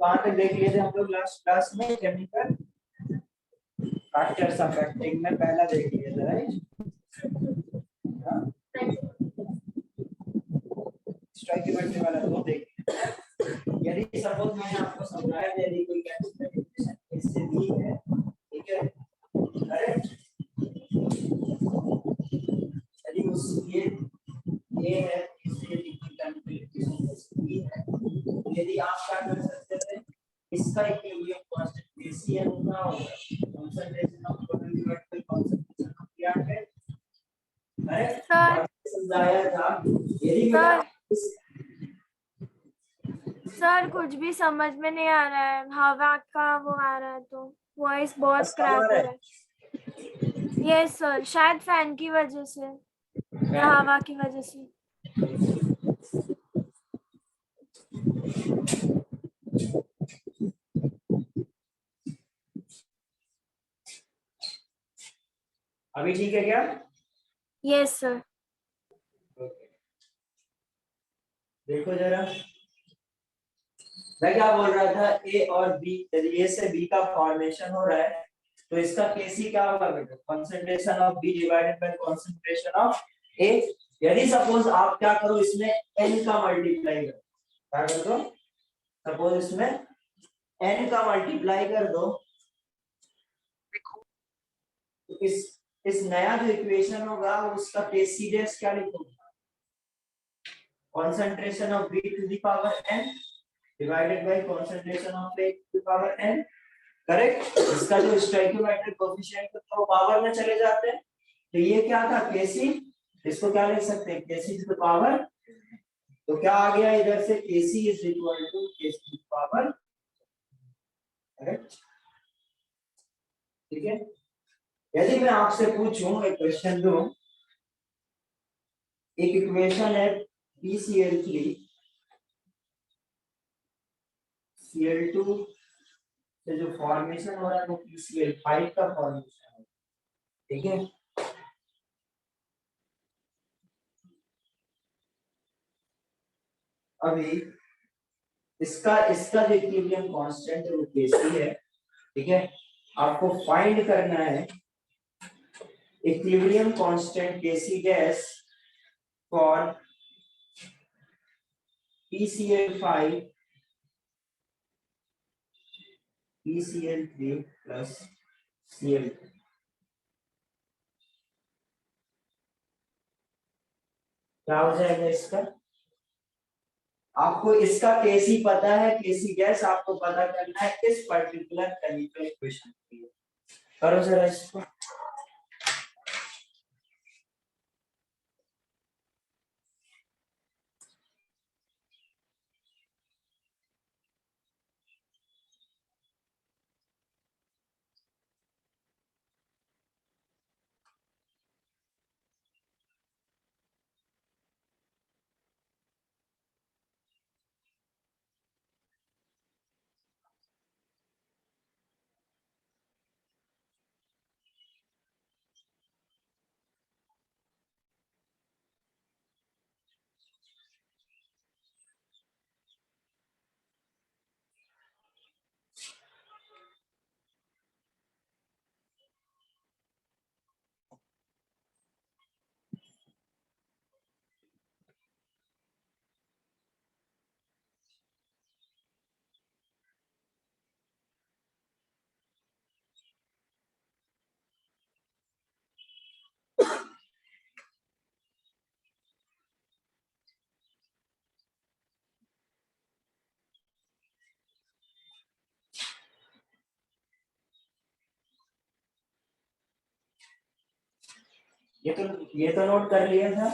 कहाँ तक देख लिए थे हम लोग लास्ट क्लास में? केमिकल फैक्टरिंग में पहला देख लिए थे, राइट? स्टोइकियोमेट्री वाला तो देख लिया। यदि सपोज मैंने आपको समझाया यदि कोई कैल्कुलेशन इससे दी है, ठीक है, करेक्ट, यदि उस ये है इससे यदि कोई कैल्कुलेशन दी है, यदि आप क्या कर सकते थे, इसका इक्विलिब्रियम कांस्टेंट KCl होगा, concentration of total divided by concentration of reactant, correct? Sir समझाया था। यदि मैं सर कुछ भी समझ में नहीं आ रहा है, हवा का वो आ रहा है तो वॉइस बहुत क्रैक हो रहा है। यस सर, शायद फैन की वजह से या हवा की वजह से। अभी ठीक है क्या? Yes sir. देखो जरा, मैं क्या बोल रहा था, ए और बी, यदि ए से बी का फॉर्मेशन हो रहा है तो इसका केसी क्या होगा बेटा? Concentration of B divided by concentration of A. यदि सपोज आप क्या करो, इसमें n का मल्टीप्लाई करो, क्या कर दो, सपोज इसमें n का मल्टीप्लाई कर दो, तो इस नया जो इक्वेशन होगा उसका केसी डैश क्या लिखोगे? concentration of B to the power n divided by concentration of A to the power n, correct? इसका जो स्टोइकियोमेट्रिक कोएफिशिएंट है वो पावर में चले जाते हैं, तो ये क्या था? Kc, इसको क्या लिख सकते हैं? Kc to the power, तो क्या आ गया इधर से? Kc is equal to Kc to the power, correct? ठीक है। यदि मैं आपसे पूछूं, एक क्वेश्चन दूं, एक इक्वेशन है PCl3 Cl2 से जो फॉर्मेशन हो रहा है वो PCl5 का फॉर्मेशन है, ठीक है। अभी इसका जो इक्विलिब्रियम कांस्टेंट है वो Kc है, ठीक है। आपको फाइंड करना है equilibrium constant Kc gas for PCl5 PCl3 plus Cl2। क्या हो जाएगा इसका? आपको इसका Kc पता है, Kc गैस आपको पता करना है इस पर्टिकुलर केमिकल इक्वेशन के लिए। करो जरा इसको। ये तो नोट कर लिया था।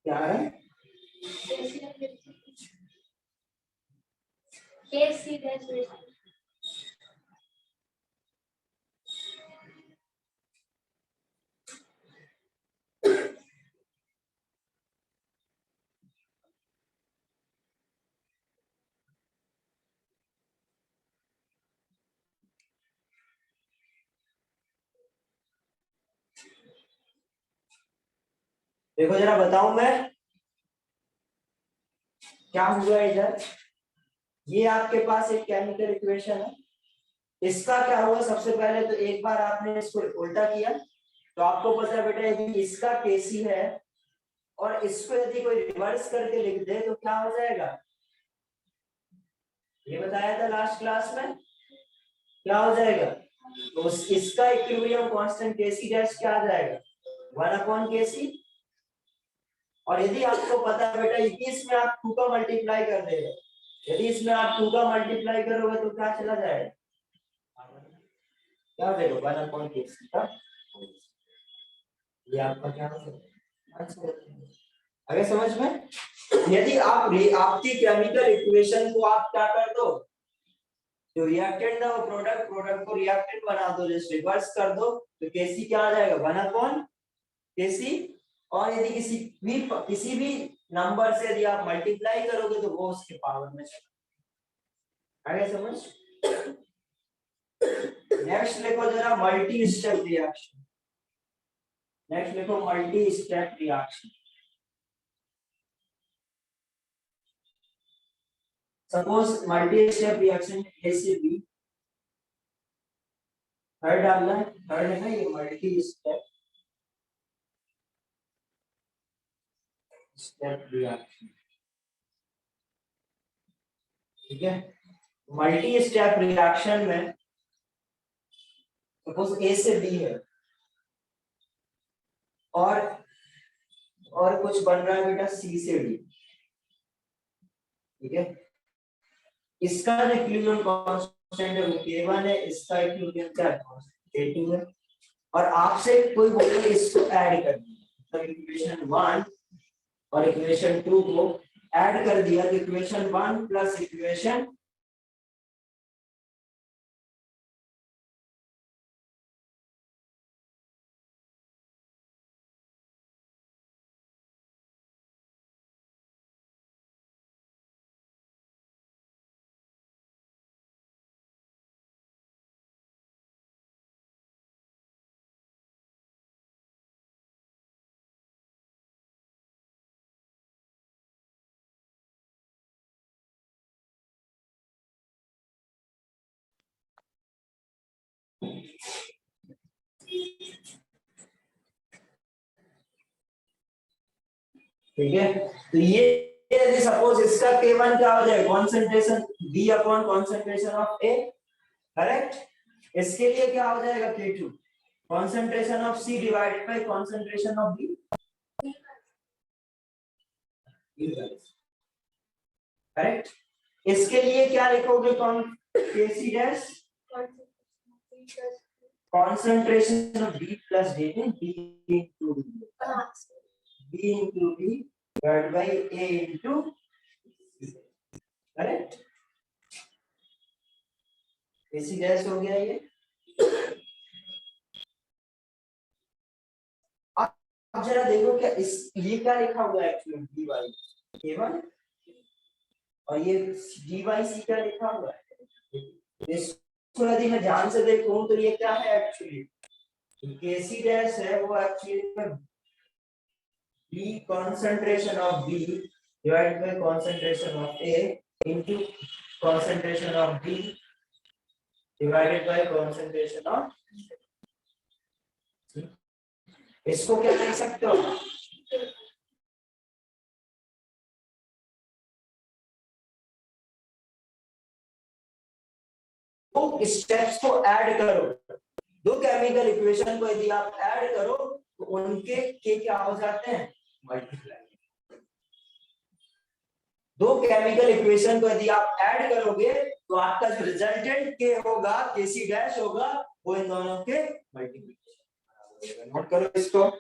क्या है? देखो जरा बताऊं मैं क्या हुआ इधर। ये आपके पास एक केमिकल इक्वेशन है, इसका क्या हुआ सबसे पहले तो एक बार आपने इसको उल्टा किया तो आपको पता है बेटा यदि इसका केसी है और इसको यदि कोई रिवर्स करके लिख दे तो क्या हो जाएगा, ये बताया था लास्ट क्लास में, क्या हो जाएगा, तो इसका इक्विलिब्रियम कांस्टेंट केसी डैश क्या आ जाएगा 1 अपॉन केसी। और यदि आपको पता है बेटा यदि इसमें आप 2 का मल्टीप्लाई कर देगा, यदि इसमें आप 2 का मल्टीप्लाई करोगे तो क्या चला जाएगा, क्या हो जाएगा 1 अपॉन केसी का, ये आपका क्या हो जाएगा आंसर। आगे समझ में, यदि आप आपकी केमिकल इक्वेशन को आप क्या कर दो, जो रिएक्टेंट है वो प्रोडक्ट, प्रोडक्ट को रिएक्टेंट बना दो, जस्ट रिवर्स कर दो तो केसी क्या आ जाएगा 1 अपॉन केसी। और यदि किसी भी नंबर से यदि आप मल्टीप्लाई करोगे तो वो उसके पावर में चला। आगे समझ। नेक्स्ट लिखो जरा मल्टी स्टेप रिएक्शन, नेक्स्ट लिखो multi step reaction. Suppose multi step reaction A से बी, थर्ड डालना है, थर्ड है ना ये मल्टी स्टेप रिएक्शन, ठीक है। मल्टी स्टेप रिएक्शन में सपोज ए से बी है और कुछ बन रहा है बेटा सी से डी, ठीक है। इसका जो इक्विलिब्रियम कांस्टेंट है वो K1 है, इसका इक्विलिब्रियम क्या है K2 है। और आपसे कोई बोले इसको ऐड कर दिया, तो इक्वेशन 1 और इक्वेशन 2 को ऐड कर दिया तो इक्वेशन 1 प्लस इक्वेशन ठीक है। तो ये यदि सपोज इसका K1 क्या हो जाए concentration B upon concentration of A, correct. इसके लिए क्या हो जाएगा K2 concentration of C divided by concentration of B, correct. इसके लिए क्या लिखोगे कौन Kc dash concentration of B plus D में B into B divided by A into C, correct. Kc dash हो गया ये। अब जरा देखो क्या इस ये क्या लिखा हुआ है एक्चुअली dy K1 और ये dy C क्या लिखा हुआ है, इसको यदि मैं ध्यान से देखूं तो ये क्या है एक्चुअली Kc डैश है वो actually B concentration of B divided by concentration of A into concentration of B divided by concentration of C। इसको क्या लिख सकते हो, दो स्टेप्स को ऐड करो, दो केमिकल इक्वेशन को यदि आप ऐड करो तो उनके के क्या हो जाते हैं मल्टीप्लाई। दो केमिकल इक्वेशन को यदि आप ऐड करोगे तो आपका जो रिजल्टेंट के होगा Kc डैश होगा वो इन दोनों के मल्टीप्लिकेशन। नोट करो इसको।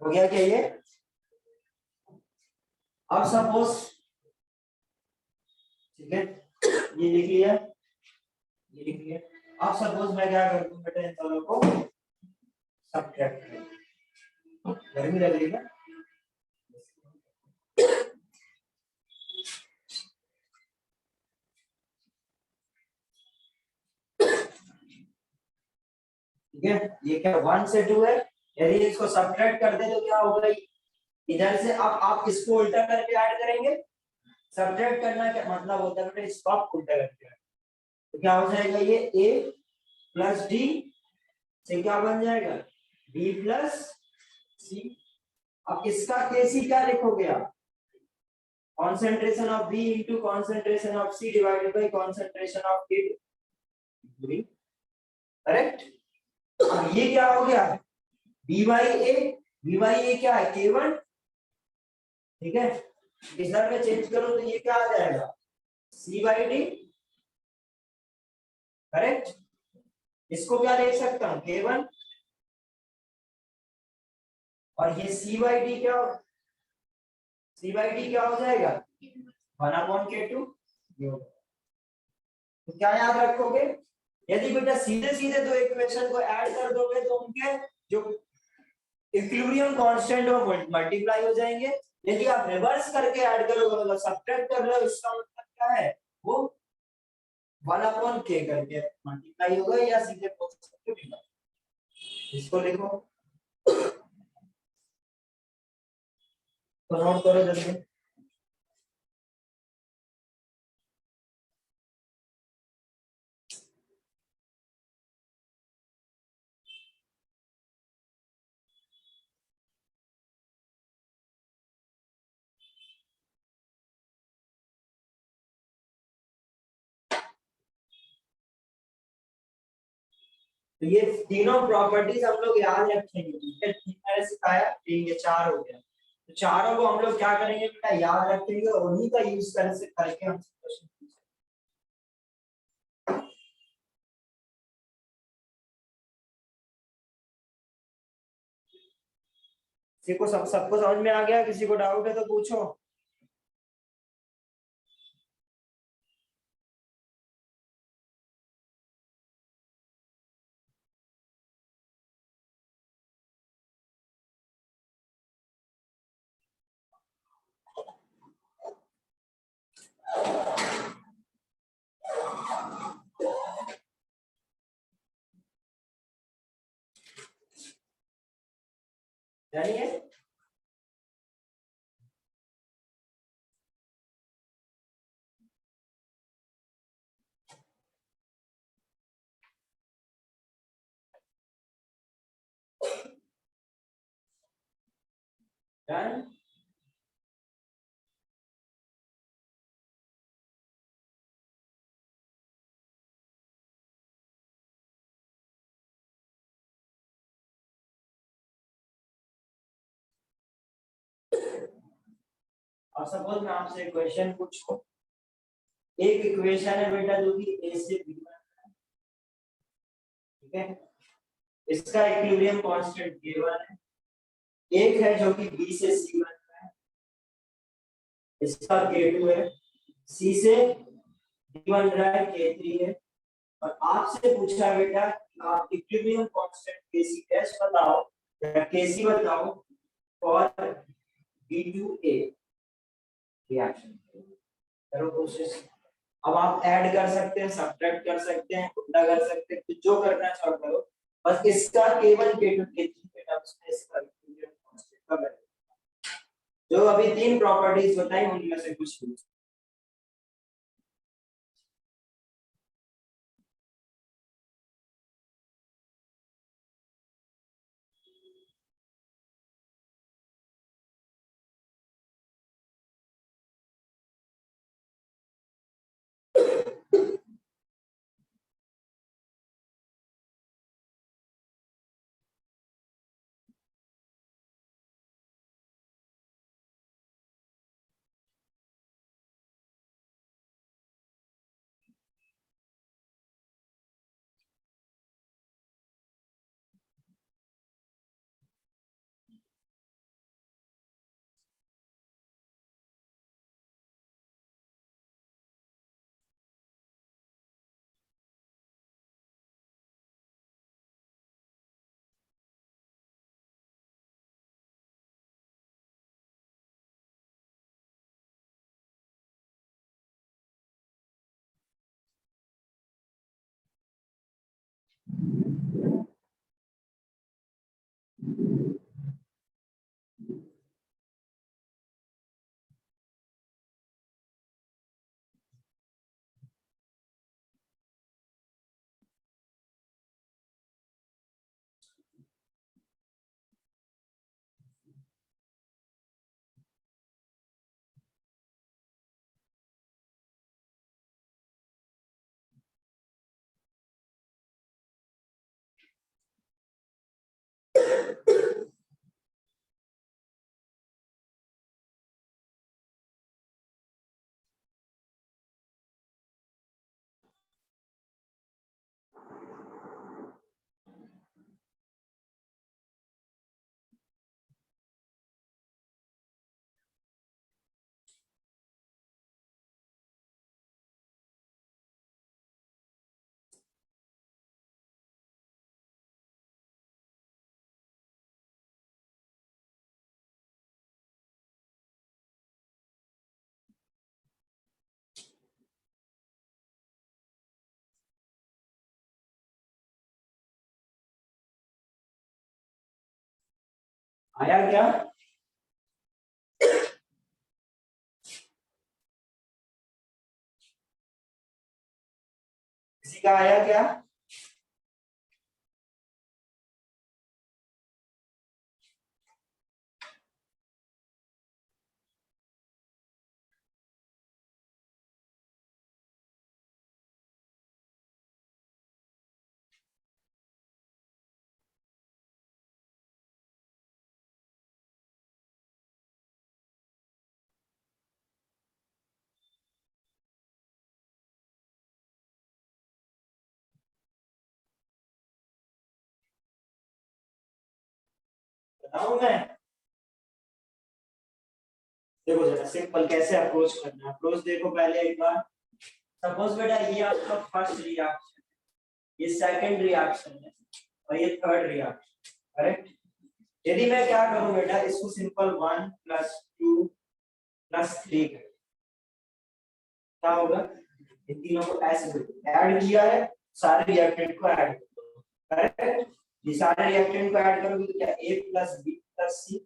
हो गया क्या ये? अब सपोज, ठीक है, ये लिख लिया, ये लिख लिया। अब सपोज मैं क्या कर दूं बेटा, इन दोनों को सब्ट्रैक्ट कर, गर्मी लग रही है, ठीक है। ये क्या 1 से 2 है, यदि इसको सब्ट्रैक्ट कर दे तो क्या होगा, इधर से अब आप इसको उल्टा करके ऐड करेंगे। सब्ट्रैक्ट करना क्या मतलब होता है बेटा, इसको आप उल्टा करके ऐड, तो क्या हो जाएगा, ये a प्लस डी से क्या बन जाएगा, b प्लस सी। अब इसका केसी क्या लिखोगे आप, concentration of b into concentration of c divided by concentration of a, correct. अब ये क्या हो गया, b by a क्या है, k1, ठीक है। इधर में चेंज करो तो ये क्या आ जाएगा, c by d, करेक्ट। इसको क्या लिख सकता हूं, k1, और ये c by d क्या हो, c by d क्या हो जाएगा, 1/k2। तो क्या याद रखोगे, यदि बेटा सीधे सीधे दो इक्वेशन को ऐड कर दोगे तो उनके जो इक्विलिब्रियम कांस्टेंट वो मल्टीप्लाई हो जाएंगे। यदि आप रिवर्स करके ऐड करोगे, मतलब सब्ट्रैक्ट कर रहे हो, इसका मतलब क्या है, वो 1/k करके मल्टीप्लाई होगा, या सीधे बोल सकते हो, इसको लिखो तो नोट करो जल्दी। तो ये तीनों प्रॉपर्टीज हम लोग याद रखेंगे, ठीक है, तीन मैंने सिखाया, तीन ये चार हो गया, तो चारों को हम लोग क्या करेंगे बेटा, याद रखेंगे और उन्हीं का यूज करके हम क्वेश्चन पूछेंगे। किसी को सबको समझ में आ गया, किसी को डाउट है तो पूछो। जानिए, डन। अब सपोज मैं आपसे एक क्वेश्चन पूछूं, एक इक्वेशन है बेटा जो कि a से b बन रहा है, ठीक है, इसका इक्विलिब्रियम कांस्टेंट k1 है। एक है जो कि b से c बन रहा है, इसका k2 है। c से d बन रहा है, k3 है। और आपसे पूछा बेटा कि आप इक्विलिब्रियम कांस्टेंट kc डैश बताओ या kc बताओ फॉर b2a रिएक्शन, करो कोशिश। अब आप ऐड कर सकते हैं, सब्ट्रैक्ट कर सकते हैं, उल्टा कर सकते हैं, जो करना चाहो करो, बस इसका k1 k2 k3 के टर्म्स में इसका इक्विलिब्रियम कांस्टेंट का वैल्यू, जो अभी तीन प्रॉपर्टीज बताई उनमें से कुछ आया क्या? किसी का आया क्या? बताऊं मैं? देखो जरा सिंपल कैसे अप्रोच करना है। अप्रोच देखो पहले एक बार। सपोज बेटा ये आपका फर्स्ट रिएक्शन, ये सेकंड रिएक्शन है और ये थर्ड रिएक्शन, करेक्ट? यदि मैं क्या करूं बेटा, इसको सिंपल 1 + 2 + 3 कर, क्या होगा? इन तीनों को ऐसे ऐड किया है, सारे रिएक्टेंट को ऐड कर दो, करेक्ट? ये सारे रिएक्टेंट को ऐड करोगे तो क्या a + b + c,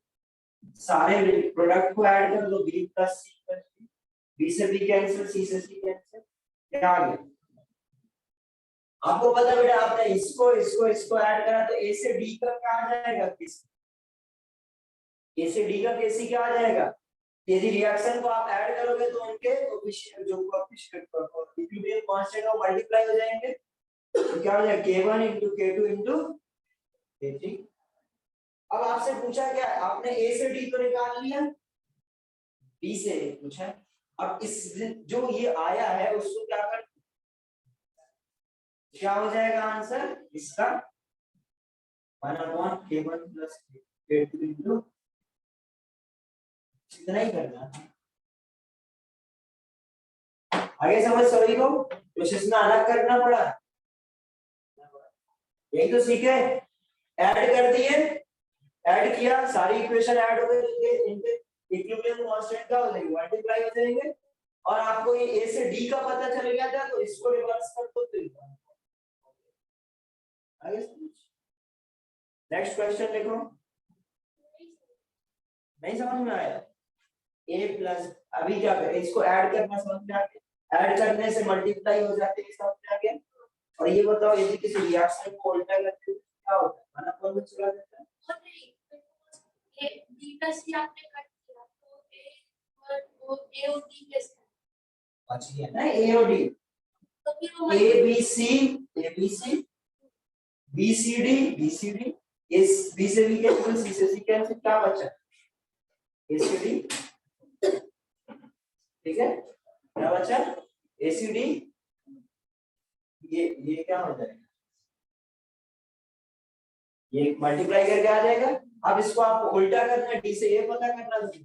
सारे प्रोडक्ट को ऐड कर दो b + c + d, b से b कैंसिल, c से c कैंसिल, क्या आ गया? आपको पता है बेटा, आपने इसको इसको इसको ऐड करा तो a से d का क्या आ जाएगा? किस a से d का कैसी क्या आ जाएगा? यदि रिएक्शन को आप ऐड करोगे तो उनके कोएफिशिएंट, जो कोएफिशिएंट इक्विलिब्रियम कांस्टेंट वो मल्टीप्लाई हो जाएंगे, तो क्या हो जाएगा? k1 * k2 * k3। अब आपसे पूछा क्या है, आपने a से d तो निकाल लिया, b से a पूछा। अब इस जो ये आया है उसको क्या कर, क्या हो जाएगा आंसर इसका? 1/k1 + k2 * इतना ही करना है। आगे समझ सभी को? प्रोसेस में अलग करना पड़ा, यही तो सीखे। ऐड कर दिए, ऐड किया, सारी इक्वेशन ऐड हो गई, इनके इक्विलिब्रियम कांस्टेंट का हो जाएगा, मल्टीप्लाई हो जाएंगे। और आपको ये a से d का पता चल गया था तो इसको रिवर्स कर दो तो आगे नेक्स्ट क्वेश्चन देखो। नहीं समझ में आया? a प्लस, अभी क्या करें, इसको ऐड करना समझ में आ गया, ऐड करने से मल्टीप्लाई हो जाते हैं, समझ में आ गया। और ये बताओ यदि किसी रिएक्शन को उल्टा करते हैं क्या होता है? माना कौन में चला जाता है? ए बी प्लस सी आपने कट किया तो ए और वो ए और डी कैसे? अच्छी है ना, ए और डी, तो फिर वो A B C B C D, इस बी से बी कैंसिल, सी से सी कैंसिल, क्या बचा? ए सी डी, ठीक है? क्या बचा? ए सी डी, ये क्या हो जाएगा? ये मल्टीप्लाई करके आ जाएगा। अब इसको आपको उल्टा करना है, डी से ए पता करना है।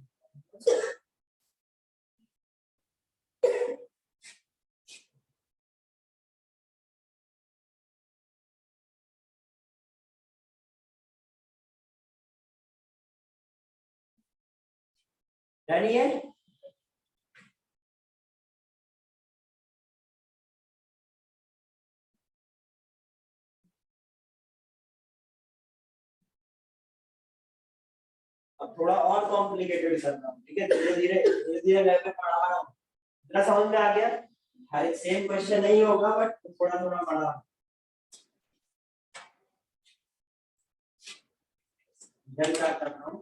यानी ये अब थोड़ा और कॉम्प्लिकेटेड करना हूं, ठीक है? धीरे धीरे लेवल पे पढ़ा रहा हूं, इतना समझ में आ गया? हर एक सेम क्वेश्चन नहीं होगा बट थोड़ा थोड़ा पढ़ा, इधर क्या कर रहा हूं,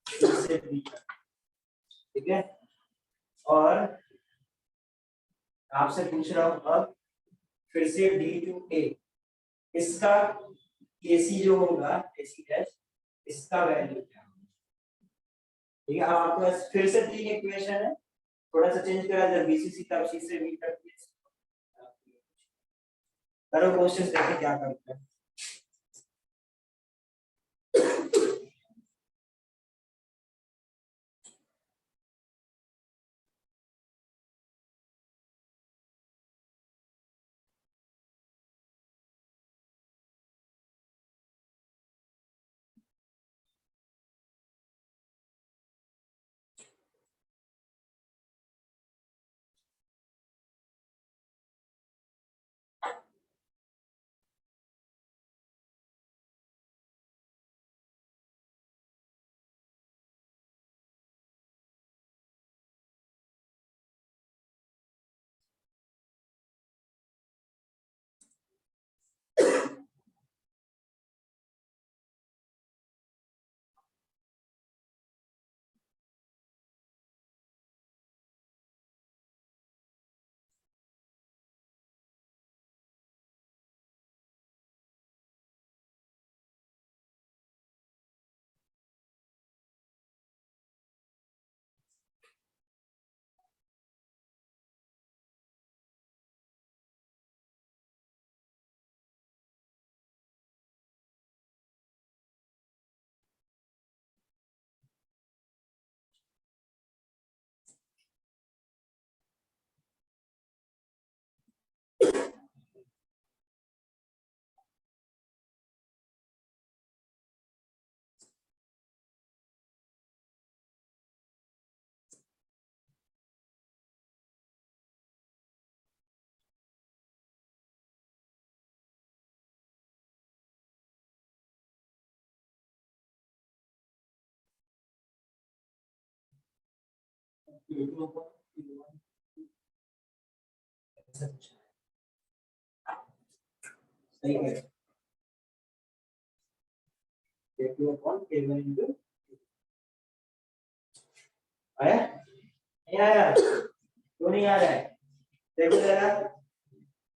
इससे भी, ठीक है? और आपसे पूछ रहा हूं अब फिर से डी टू ए, इसका केसी जो होगा, केसी डैश, इसका वैल्यू क्या होगा? ठीक है? अब आपके पास फिर से तीन इक्वेशन है, थोड़ा सा चेंज करा, जब बीसीसी तब सी से बी तक करो क्वेश्चंस, देखिए क्या करते हैं। सही है K2 upon K1 into आया नहीं आया क्यों नहीं आ रहा है देखो जरा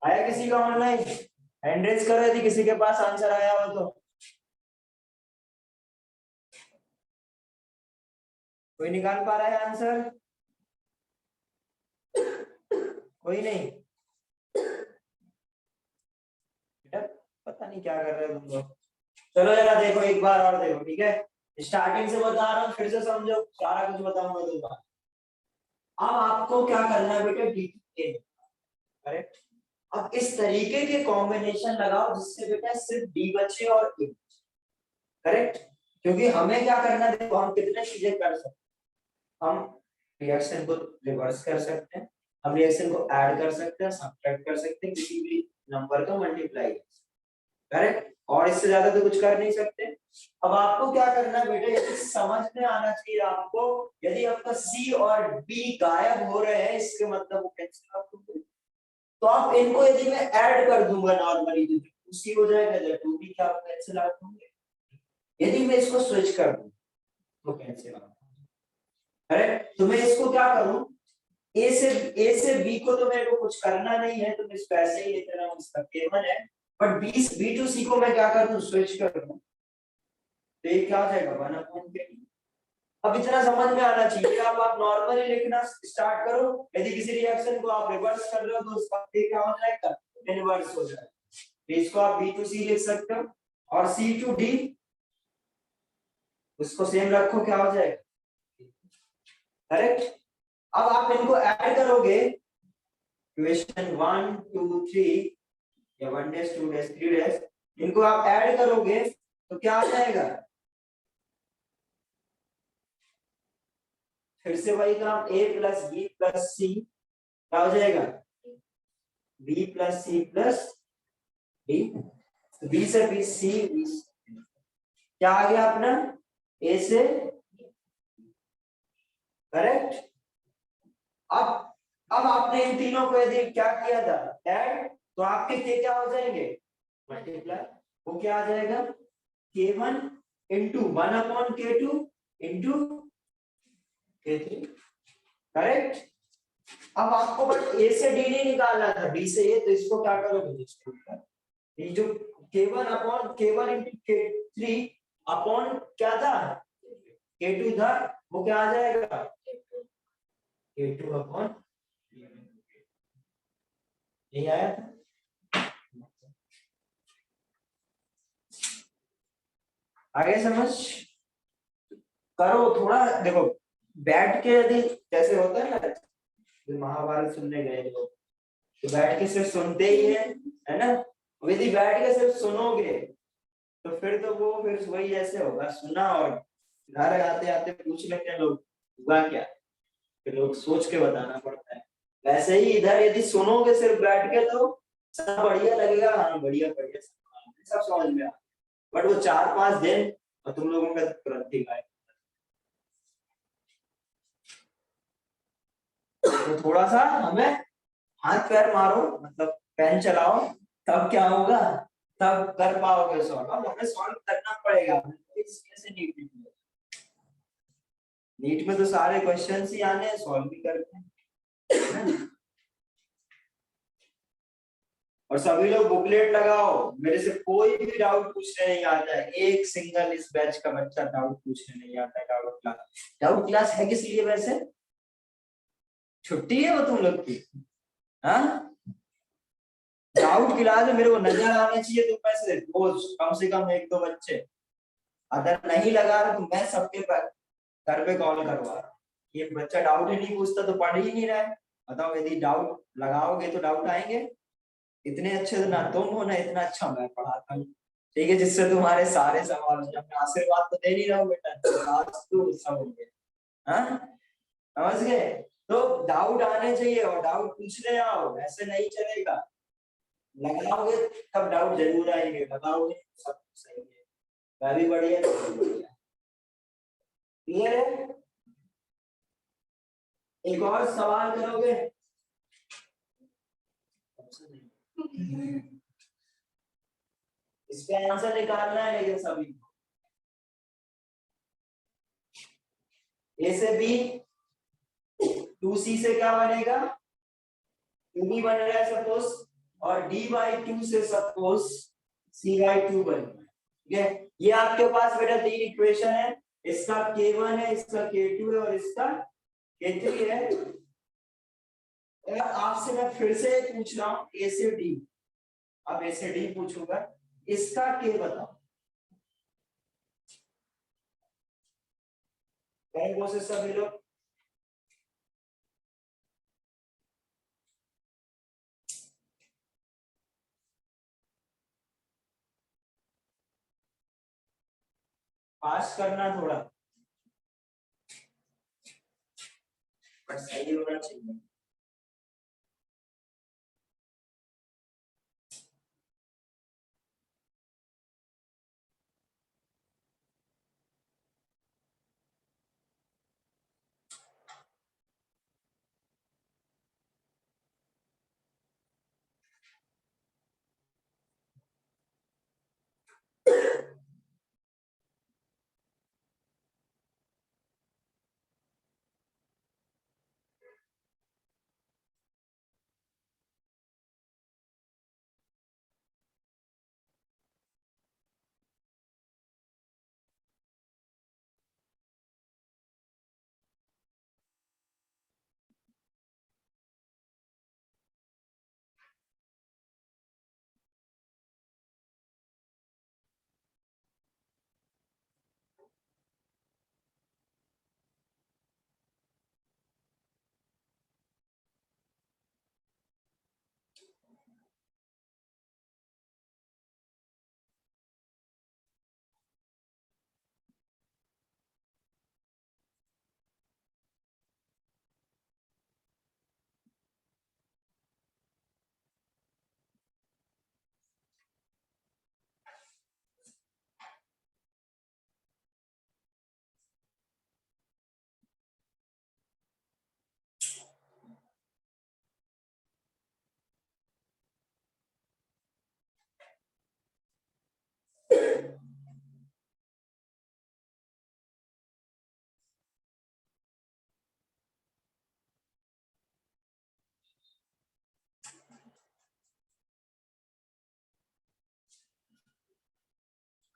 आया किसी का ऑनलाइन हैंड रेज करो यदि किसी के पास आंसर आया हो तो कोई निकाल पा रहा है आंसर कोई नहीं बेटा पता नहीं क्या कर रहे हो तुम लोग चलो जरा देखो एक बार और देखो ठीक है स्टार्टिंग से बता रहा हूँ फिर से समझो सारा कुछ बताऊंगा दो बार अब आपको क्या करना है बेटा डी करेक्ट अब इस तरीके के कॉम्बिनेशन लगाओ जिससे बेटा सिर्फ डी बचे और ए करेक्ट क्योंकि हमें क्या करना है देखो हम कितने चीजें कर सकते हैं हम रिएक्शन को रिवर्स कर सकते हैं हम रिएक्शन को ऐड कर सकते हैं सब्ट्रैक्ट कर सकते हैं किसी भी नंबर का मल्टीप्लाई करेक्ट और इससे ज्यादा तो कुछ कर नहीं सकते अब आपको क्या करना है बेटा यदि समझ में आना चाहिए आपको यदि आपका सी और बी गायब हो रहे हैं इसके मतलब वो कैंसिल आउट होंगे तो आप इनको यदि मैं ऐड कर दूंगा नॉर्मली तो सी हो जाएगा टू बी क्या कैंसिल आउट होंगे यदि मैं इसको स्विच कर दूं तो कैंसिल आउट करेक्ट तो मैं इसको क्या करूं ए से बी को तो मेरे को कुछ करना नहीं है तो मैं इसको ऐसे ही लेते रहूं इसका केवल है बट बी टू सी को मैं क्या कर दूं स्विच कर दूं तो ये क्या हो जाएगा 1/k अब इतना समझ में आना चाहिए अब आप नॉर्मली लिखना स्टार्ट करो यदि किसी रिएक्शन को आप रिवर्स कर रहे हो तो उसका क्या हो जाएगा इनवर्स हो जाएगा तो इसको आप बी टू सी लिख सकते हो और सी टू डी उसको सेम रखो क्या हो जाएगा करेक्ट अब आप इनको ऐड करोगे इक्वेशन 1 2 3 या 1 डैश 2 डैश 3 डैश इनको आप ऐड करोगे तो क्या आ जाएगा फिर से वही काम a plus b plus c क्या हो जाएगा b plus c plus d तो b से b c b क्या आ गया अपना a से करेक्ट अब आपने इन तीनों को यदि क्या किया था ऐड तो आपके के क्या हो जाएंगे मल्टीप्लाई वो क्या आ जाएगा k1 into 1/k2 into k3 correct अब आपको बस a से d नहीं निकालना था b से a तो इसको क्या करोगे ये जो k1 into k3 अपॉन क्या था k2 था वो क्या आ जाएगा k2 अपॉन यही आया आगे समझ करो थोड़ा देखो बैठ के यदि जैसे होता है ना महाभारत सुनने गए लोग तो बैठ के सिर्फ सुनते ही है ना यदि बैठ के सिर्फ सुनोगे तो फिर तो वो फिर वही ऐसे होगा सुना और घर आते आते पूछ लेते हैं लोग हुआ क्या फिर लोग सोच के बताना पड़ता है वैसे ही इधर यदि सुनोगे सिर्फ बैठ के तो सब बढ़िया लगेगा हाँ बढ़िया बढ़िया सब समझ में आ बट वो 4-5 दिन और तुम लोगों का तुरंत ही गायब तो थोड़ा सा हमें हाथ पैर मारो मतलब पेन चलाओ तब क्या होगा तब कर पाओगे सॉल्व अब हमें सॉल्व करना पड़ेगा कैसे नीट में तो सारे क्वेश्चंस ही आने हैं सॉल्व भी करते हैं और सभी लोग बुकलेट लगाओ मेरे से कोई भी डाउट पूछने नहीं आता है एक सिंगल इस बैच का बच्चा डाउट पूछने नहीं आता है डाउट क्लास है किस लिए वैसे छुट्टी है वो तुम लोग की हाँ डाउट क्लास में मेरे को नजर आना चाहिए तुम में से रोज कम से कम 1-2 बच्चे अगर नहीं लगा रहा तो मैं सबके घर पे कॉल करवा रहा ये बच्चा डाउट ही नहीं पूछता तो पढ़ ही नहीं रहा है बताओ यदि डाउट लगाओगे तो डाउट आएंगे इतने अच्छे तो ना तुम हो ना इतना अच्छा मैं पढ़ाता हूँ ठीक है जिससे तुम्हारे सारे सवाल हो मैं आशीर्वाद तो दे नहीं रहा हूँ बेटा तो सब हो गए हाँ समझ गए तो डाउट आने चाहिए और डाउट पूछने आओ ऐसे नहीं चलेगा लगाओगे तब डाउट जरूर आएंगे लगाओगे सब सही है मैं भी बढ़िया क्लियर है एक और सवाल करोगे? इसका आंसर निकालना है लेकिन सभी को। ए से बी, 2c से क्या बनेगा? 2b बन रहा है सपोज, और d/2 से सपोज c/2 बन रहा है। ठीक है, ये आपके पास बेटा तीन इक्वेशन है, इसका k1 है, इसका k2 है और इसका k3 है। और आपसे मैं फिर से पूछ रहा हूं a से d, अब a से d पूछूंगा, इसका k बताओ। कौन कोशिश सभी लोग? पास करना थोड़ा, बट सही होना चाहिए।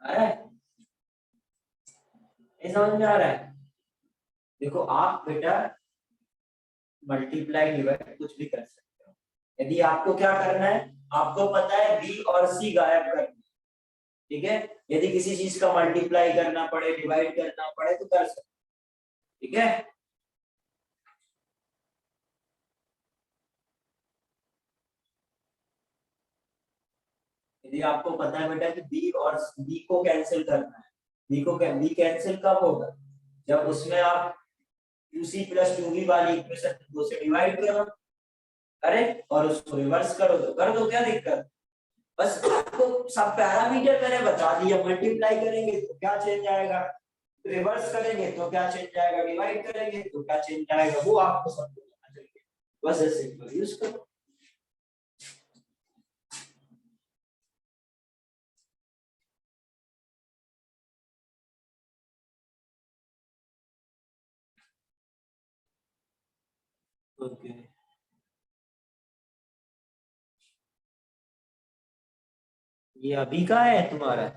आ रहा है? ये समझ में आ रहा है? देखो आप बेटा मल्टीप्लाई डिवाइड कुछ भी कर सकते हो। यदि आपको क्या करना है, आपको पता है बी और सी गायब करना है, ठीक है, यदि किसी चीज का मल्टीप्लाई करना पड़े, डिवाइड करना पड़े तो कर सकते, ठीक है। यदि आपको पता है बेटा कि बी और बी को कैंसिल करना है, बी कैंसिल कब होगा? जब उसमें आप 2c + 2b वाली इक्वेशन 2 से डिवाइड करो, करेक्ट, और उसको रिवर्स करो तो कर दो, क्या दिक्कत? बस आपको सब पैरामीटर मैंने बता दिया। मल्टीप्लाई करेंगे तो क्या चेंज आएगा, रिवर्स करेंगे तो क्या चेंज आएगा, डिवाइड करेंगे तो क्या चेंज आएगा, वो आपको सब पता चलेगा। बस ऐसे सिंपल यूज करो। ओके, ये अभी का है तुम्हारा?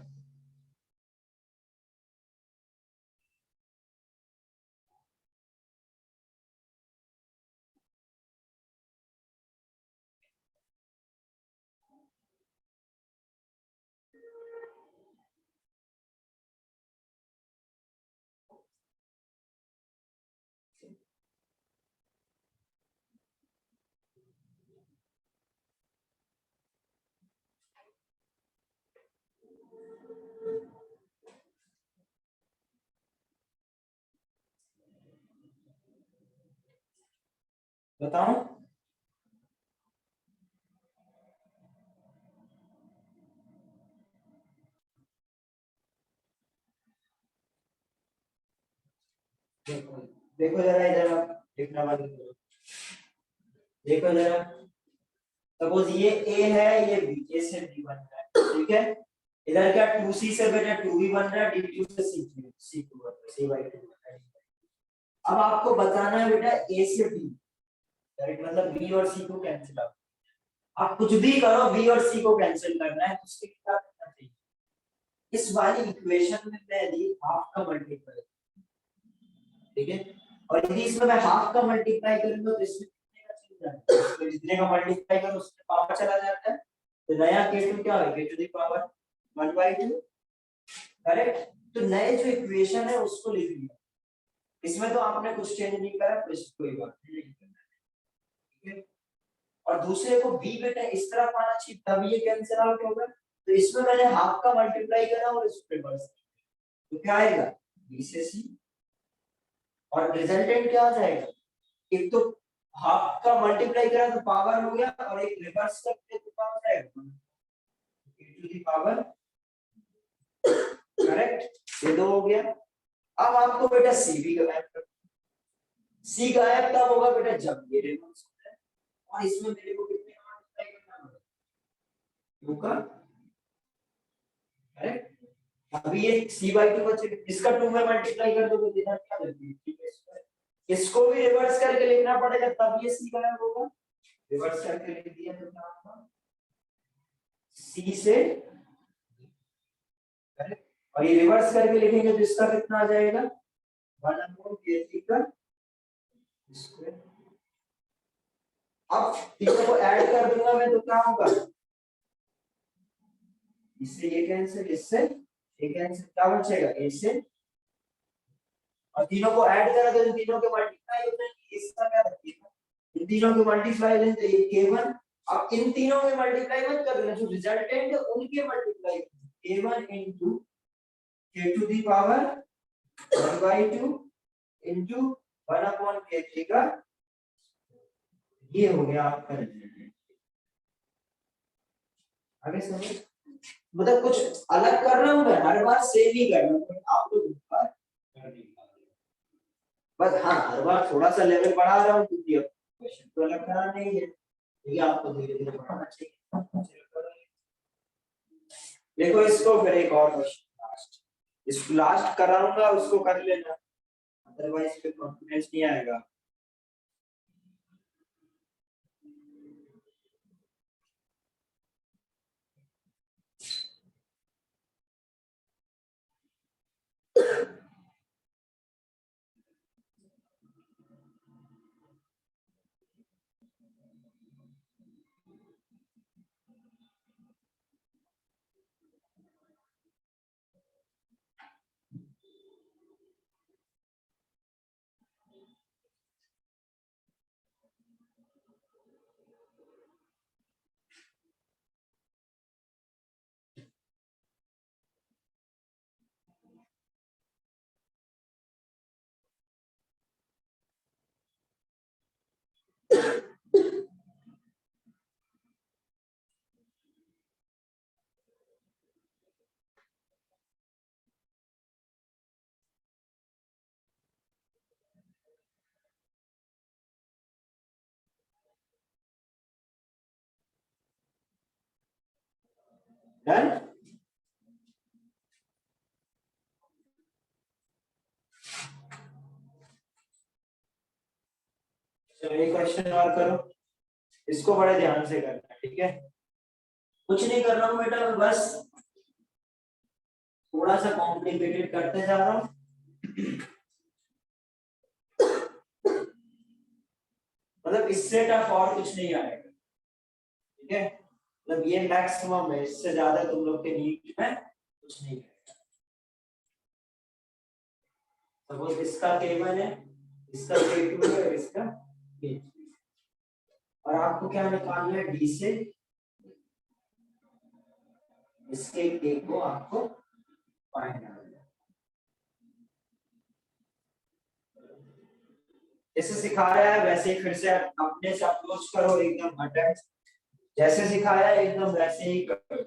बताऊं? देखो देखो जरा इधर आप, लिखना बंद करो। देखो जरा, सपोज ये a है, ये b, a से b बन रहा है, ठीक है। इधर क्या 2c से बेटा 2b बन रहा है, d2 से c2 बन रहा है, c/2 बन रहा है। अब आपको बताना है बेटा a से b, करेक्ट, मतलब b और c को कैंसिल आउट। आप कुछ भी करो, b और c को कैंसिल करना है, तो उसके क्या करना चाहिए, इस वाली इक्वेशन में मैं यदि हाफ का मल्टीप्लाई, ठीक है, और यदि इसमें मैं हाफ का मल्टीप्लाई करूंगा तो इसमें कितने का चला जाता है, इसमें जितने का मल्टीप्लाई करो उसमें पावर चला जाता है, तो नया k2 क्या होगा, k to the power 1/2, correct. तो नए जो इक्वेशन है उसको लिख लिया, इसमें तो आपने कुछ चेंज नहीं करा, तो इसको कोई बात नहीं करना है, ठीक है। और दूसरे को b बेटा इस तरफ आना चाहिए, तब ये कैंसिल आउट होगा, तो इसमें मैंने हाफ का मल्टीप्लाई करा और इसको रिवर्स, तो क्या आएगा b से c, और रिजल्टेंट क्या आ जाएगा, एक तो हाफ का मल्टीप्लाई करा तो पावर हो गया, और एक रिवर्स करके तो क्या हो जाएगा, e to the power, correct, ये दो हो गया। अब आपको बेटा c भी गायब करना, c गायब तब होगा बेटा जब ये रिवर्स होता है, और इसमें मेरे को कितने का मल्टीप्लाई करना होगा, 2 का, करेक्ट। अभी ये c/2 बचेगा, इसका 2 में मल्टीप्लाई कर दोगे तो इधर क्या बचेगा, ठीक है, इसको भी रिवर्स करके लिखना पड़ेगा, तब ये c गायब होगा, रिवर्स करके लिख दिया तो क्या होगा, c से, करेक्ट, और ये रिवर्स करके लिखेंगे तो इसका कितना आ जाएगा, 1/k3 का स्क्वायर। अब तीनों को ऐड कर दूंगा मैं तो क्या होगा, इससे ये कैंसिल, इससे ये कैंसिल, क्या बचेगा a से, और तीनों को ऐड करा तो इन तीनों के मल्टीप्लाई हो जाएंगे, इसका क्या रखिएगा, इन तीनों के मल्टीप्लाई लें तो ये k1, अब इन तीनों में मल्टीप्लाई मत कर देना, जो रिजल्टेंट है उनके multiply, k1 into k to the power 1/2 into 1/k3 का, ये हो गया आपका रिजल्टेंट। आगे समझ, मतलब कुछ अलग कर रहा हूं मैं, हर बार सेम ही कर रहा हूं, आप लोग बस, हाँ हर बार थोड़ा सा लेवल बढ़ा रहा हूँ, क्योंकि अब क्वेश्चन तो अलग करना नहीं है, ये आपको धीरे धीरे बढ़ाना चाहिए। देखो इसको फिर एक और क्वेश्चन लास्ट, इसको लास्ट कराऊंगा, उसको कर लेना, अदरवाइज फिर कॉन्फिडेंस नहीं आएगा। डन, चलो एक क्वेश्चन और करो, इसको बड़े ध्यान से करना है, ठीक है, कुछ नहीं कर रहा हूँ बेटा, मैं बस थोड़ा सा कॉम्प्लिकेटेड करते जा रहा हूँ, मतलब इससे टफ और कुछ नहीं आएगा, ठीक है, मतलब ये मैक्सिमम है, इससे ज्यादा तुम लोग के नीड में कुछ नहीं है। सपोज इसका k1 है, इसका k2 है, और इसका k3, और आपको क्या निकालना है, d से इसके k को आपको फाइंड करना है। जैसे सिखाया है वैसे ही फिर से अपने से अप्रोच करो, एकदम अटेम्प्ट जैसे सिखाया है एकदम वैसे ही करो।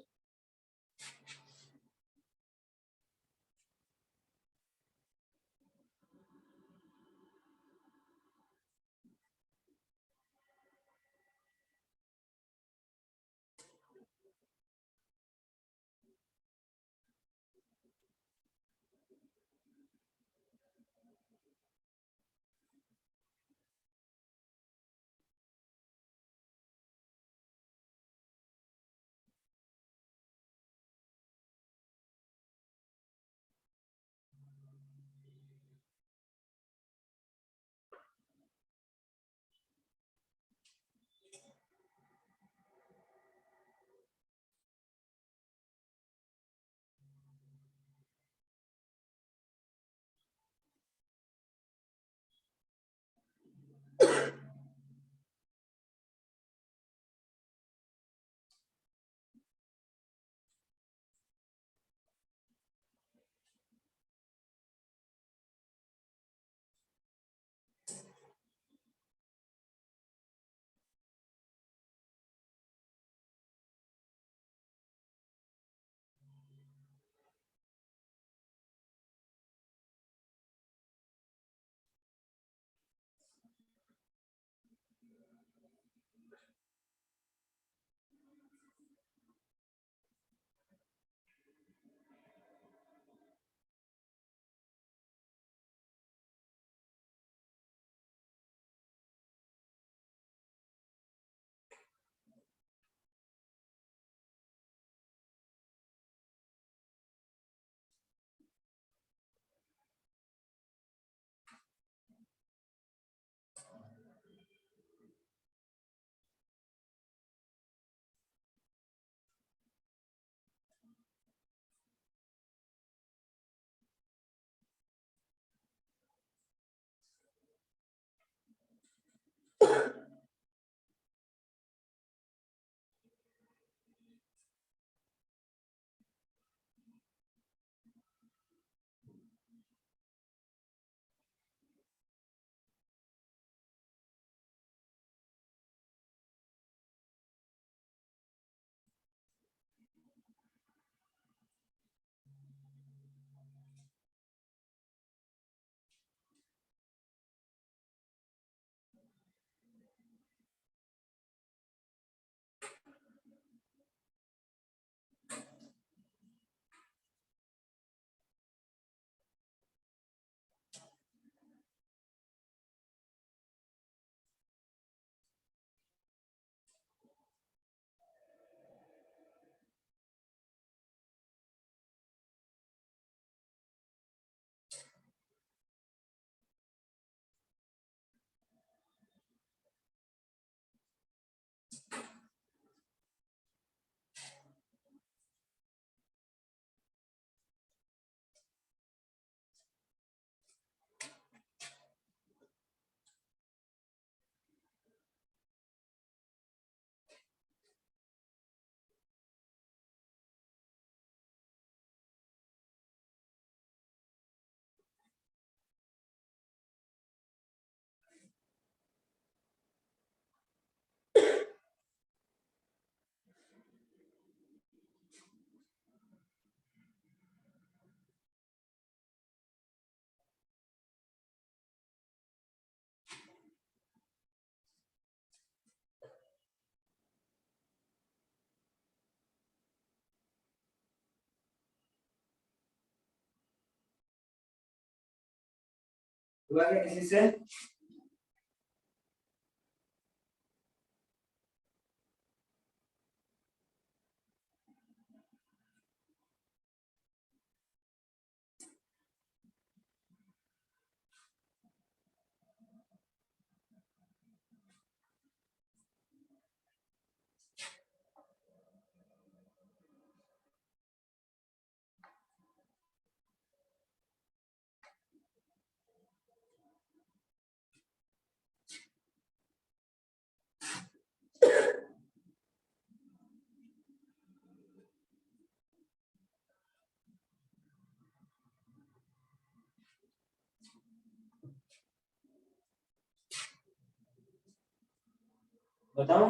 हुआ क्या किसी से? बताओ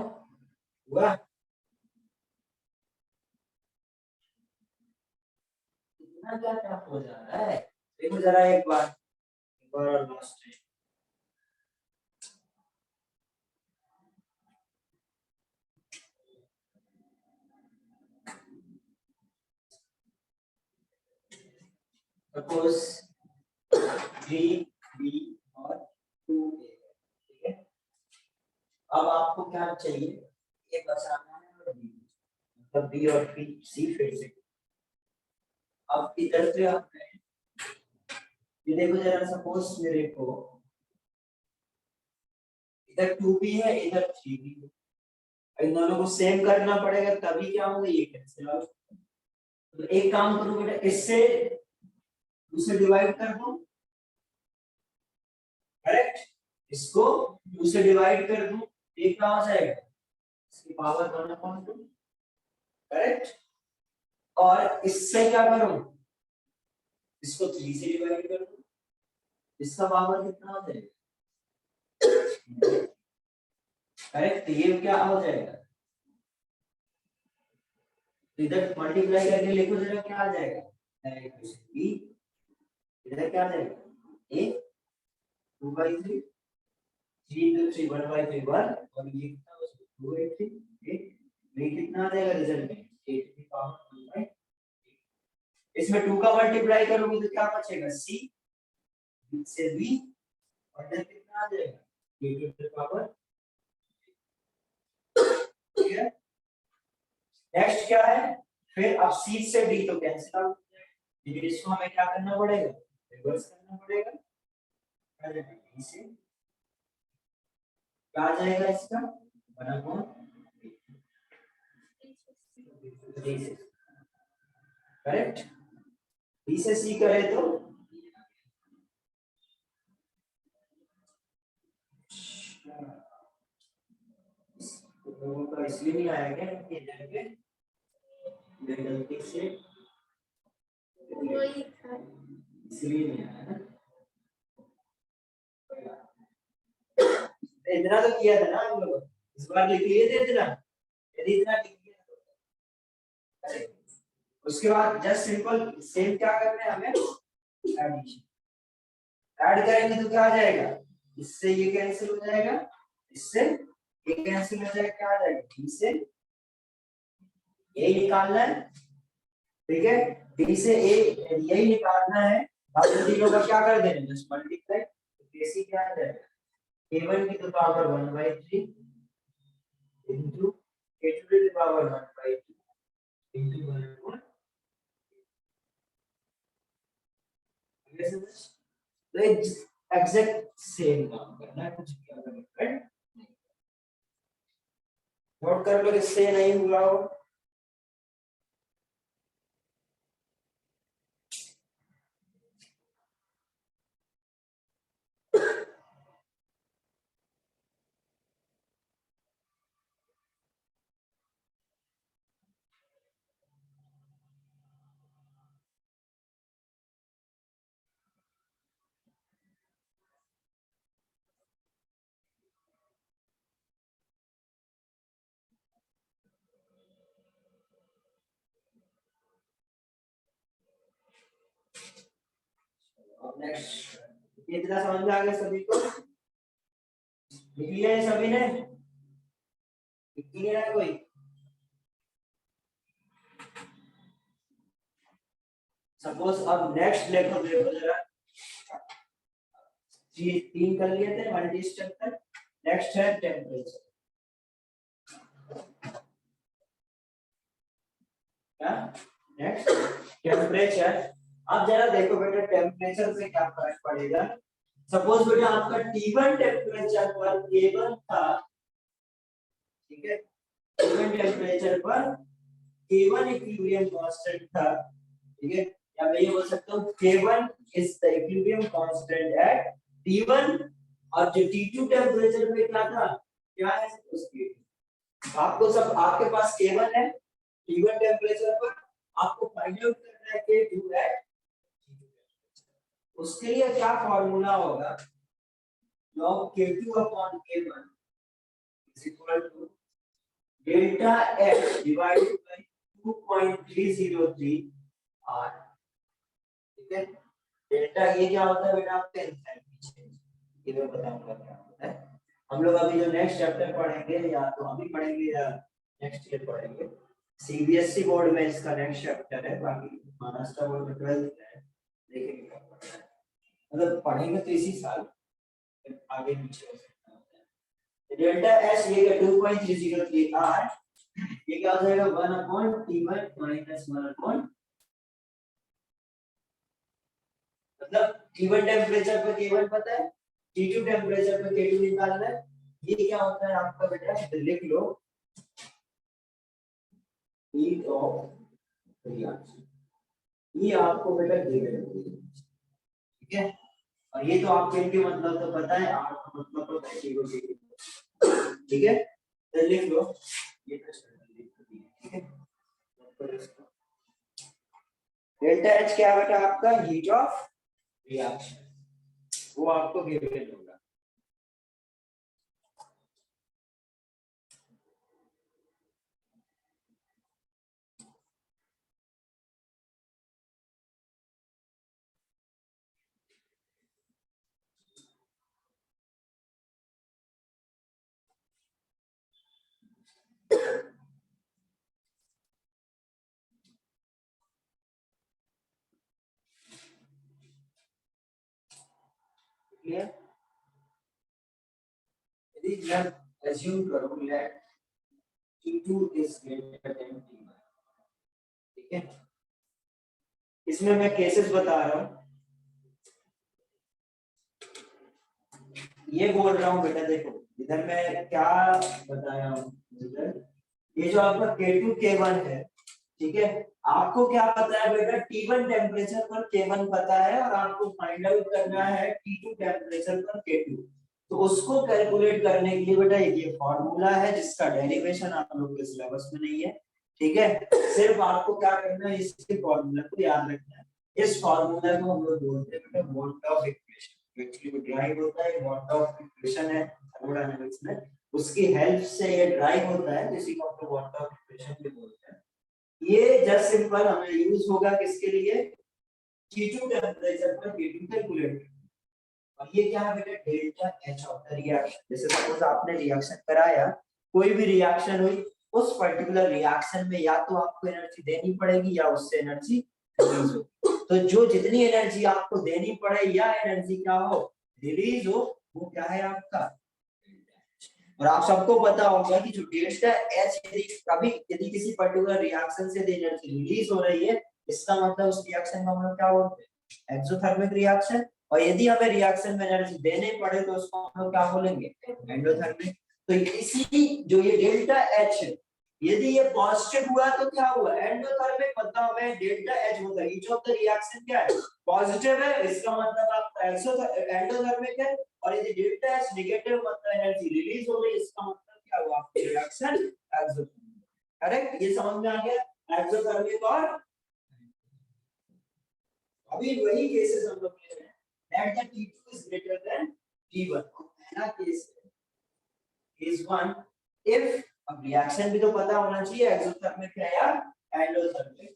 हुआ? इतना क्या टफ हो जा रहा है? देखो जरा एक बार और लास्ट है। सपोज 3B और 2A, ठीक है। अब आपको क्या चाहिए? ए बचाना है और बी, मतलब बी और बी सी फिर से। अब इधर से आप ये देखो जरा, सपोज मेरे को इधर 2B है, इधर 3B है, इन दोनों को सेम करना पड़ेगा, तभी क्या होगा, ये कैंसिल आउट। तो एक काम करो बेटा, इससे दूसरे डिवाइड कर दो, करेक्ट। इसको 2 से डिवाइड कर दूं, ये क्या हो जाएगा, इसकी पावर 1/2, करेक्ट। और इससे क्या करूं, इसको 3 से डिवाइड कर दूं, इसका पावर कितना हो जाएगा, करेक्ट। तो ये क्या हो जाएगा, तो इधर मल्टीप्लाई करके लिखो जरा, क्या आ जाएगा, बी, इधर क्या आ जाएगा, ए 2/3, 3 into 3 1/3 1, और ये कितना हो जाएगा 2/3 8, ये कितना आ जाएगा रिजल्ट में 8 की पावर 1/8। इसमें 2 का मल्टीप्लाई करोगे तो क्या बचेगा, सी, बी से बी, और इधर कितना आ जाएगा, ए टू द पावर, ठीक है। नेक्स्ट क्या है, फिर अब सी से डी तो कैंसिल आउट हो जाएगा, लेकिन इसको हमें क्या करना पड़ेगा, रिवर्स करना पड़ेगा। पहले डी से क्या आ जाएगा, इसका 1/3, करेक्ट। डी से सी करे तो लोगों का इसलिए नहीं आया क्या कि जाएंगे गलती से, वही था। इसलिए नहीं आया ना। इतना तो किया था ना हम लोग, इस बार लिख लिए थे इतना, यदि इतना लिख लिया तो अरे, उसके बाद जस्ट सिंपल सेम क्या करना है हमें, एडिशन। ऐड करेंगे तो क्या आ जाएगा, इससे ये कैंसिल हो जाएगा, इससे ये कैंसिल हो जाएगा, क्या आ जाएगा, डी से ए निकालना है, ठीक है। डी से ए यही निकालना है, अब तीनों का क्या कर देना, जस्ट मल्टीप्लाई, तो कैसी क्या आ जाएगा, a1 की पावर 1/3 into a2 की पावर 1/2 into 1/1। तो एग्जैक्ट सेम काम करना है, कुछ क्या करना है, राइट। नोट कर लो किससे नहीं हुआ हो। अब नेक्स्ट, इतना समझ में आ गया सभी को, लिख लिया है सभी ने, लिख लिया है कोई, सपोज अब नेक्स्ट देखो, देखो जरा जी 3 कर लिए थे मल्टी स्ट्रक्चर। नेक्स्ट है टेम्परेचर। क्या नेक्स्ट टेम्परेचर। अब जरा देखो बेटा टेम्परेचर से क्या फर्क पड़ेगा। सपोज बेटा आपका T1 टेम्परेचर पर K1 था, ठीक है, T1 टेम्परेचर पर K1 इक्विलिब्रियम कांस्टेंट था, ठीक है, या मैं ये बोल सकता हूँ K1 is the equilibrium constant eight T1, और जो T2 टेम्परेचर पे क्या था, क्या है उसकी, आपको सब आपके पास K1 है T1 टेम्परेचर पर, आपको फाइंड आउट करना है K2 एट, उसके लिए क्या फॉर्मूला होगा, log K2 upon K1 is equal to delta H divided by 2.303 R, ठीक है। डेल्टा ये क्या होता है बेटा आपका एंथैल्पी चेंज, ये मैं बताऊंगा क्या होता है। हम लोग अभी जो नेक्स्ट चैप्टर पढ़ेंगे या तो अभी पढ़ेंगे या नेक्स्ट ईयर पढ़ेंगे, सीबीएसई बोर्ड में इसका नेक्स्ट चैप्टर है, बाकी महाराष्ट्र बोर्ड में 12th है, देखेंगे क्या पढ़ना है, मतलब पढ़ेंगे तो इसी साल आगे पीछे हो सकता है। डेल्टा एस ये 2.303 आर, ये क्या हो जाएगा 1/T1 माइनस 1/, मतलब T1 टेम्परेचर पे K1 पता है, T2 टेम्परेचर पे K2 निकालना है। ये क्या होता है आपका बेटा, लिख लो हीट ऑफ रिएक्शन, ये आपको बेटा गिवन है, ठीक है। और ये तो आपको इनके मतलब तो पता है, आर का मतलब तो K2, ठीक है, तो लिख लो ये ठीक है। डेल्टा एच क्या है बेटा आपका, हीट ऑफ रिएक्शन, वो आपको गिवन होगा। क्लियर, यदि मैं अज्यूम करूं late T2 is greater than T1, ठीक है, इसमें मैं केसेस बता रहा हूं, ये बोल रहा हूं बेटा देखो इधर मैं क्या बताया हूं, इधर ये जो आपका K2 K1 है, ठीक है, आपको क्या पता है बेटा T1 टेम्परेचर पर K1 पता है, और आपको फाइंड आउट करना है T2 टेम्परेचर पर K2, तो उसको कैलकुलेट करने के लिए बेटा ये फॉर्मूला है जिसका डेरिवेशन आप लोग के सिलेबस में नहीं है, ठीक है, सिर्फ आपको क्या करना है, इसके फॉर्मूला को याद रखना है। इस फॉर्मूला को हम लोग बोलते हैं बेटा what of equation, actually drive होता है वॉट ऑफ इक्वेशन है थर्मोडायनामिक्स में, उसकी हेल्प से ये ड्राइव होता है, इसी को हम लोग वॉट ऑफ इक्वेशन भी बोलते हैं। ये जस्ट सिंपल हमें यूज होगा किसके लिए, T2 टेम्परेचर पर K2 कैलकुलेट, और ये क्या है बेटा delta H of the reaction. जैसे सपोज आपने रिएक्शन कराया, कोई भी रिएक्शन हुई, उस पर्टिकुलर रिएक्शन में या तो आपको एनर्जी देनी पड़ेगी या उससे एनर्जी रिलीज हो, तो जो जितनी एनर्जी आपको देनी पड़े या एनर्जी क्या हो रिलीज हो, वो क्या है आपका। और आप सबको पता होगा कि जो डेल्टा एच यदि किसी पर्टिकुलर रिएक्शन से एनर्जी रिलीज हो रही है, इसका मतलब उस रिएक्शन को हम लोग क्या बोलते हैं, एक्सोथर्मिक रिएक्शन, और यदि हमें रिएक्शन में एनर्जी देने पड़े तो उसको हम लोग क्या बोलेंगे, एंडोथर्मिक। तो इसी जो ये डेल्टा एच है, यदि ये पॉजिटिव हुआ तो क्या हुआ, एंडोथर्मिक, मतलब हमें डेल्टा एच होगा, ईच ऑफ द रिएक्शन क्या है, पॉजिटिव है, इसका मतलब आपका एंडोथर्मिक है, और यदि डेल्टा एच नेगेटिव मतलब एनर्जी रिलीज हो गई, इसका मतलब क्या हुआ, आपकी रिएक्शन एक्सोथर्मिक। करेक्ट, ये समझ में आ गया एक्सोथर्मिक। और अभी वही केसेस हम लोग ले रहे हैं, that the T2 is greater than T1, पहला केस है केस 1, if, अब रिएक्शन भी तो पता होना चाहिए एक्सोथर्मिक है या एंडोथर्मिक,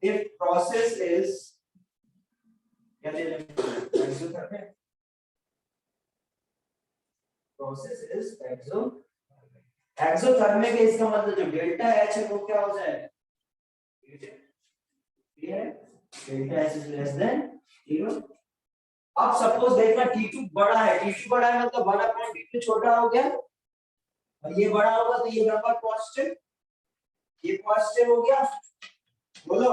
if process is क्या ले लेंगे, एक्सोथर्मिक, process is एक्सोथर्मिक है, इसका मतलब जो डेल्टा एच है वो क्या हो जाएगा, क्लियर है, delta H is less than 0, अब सपोज देखना T2 बड़ा है, T2 बड़ा है मतलब 1/T2 छोटा हो गया, और ये बड़ा होगा तो ये नंबर पॉजिटिव, ये पॉजिटिव हो गया। बोलो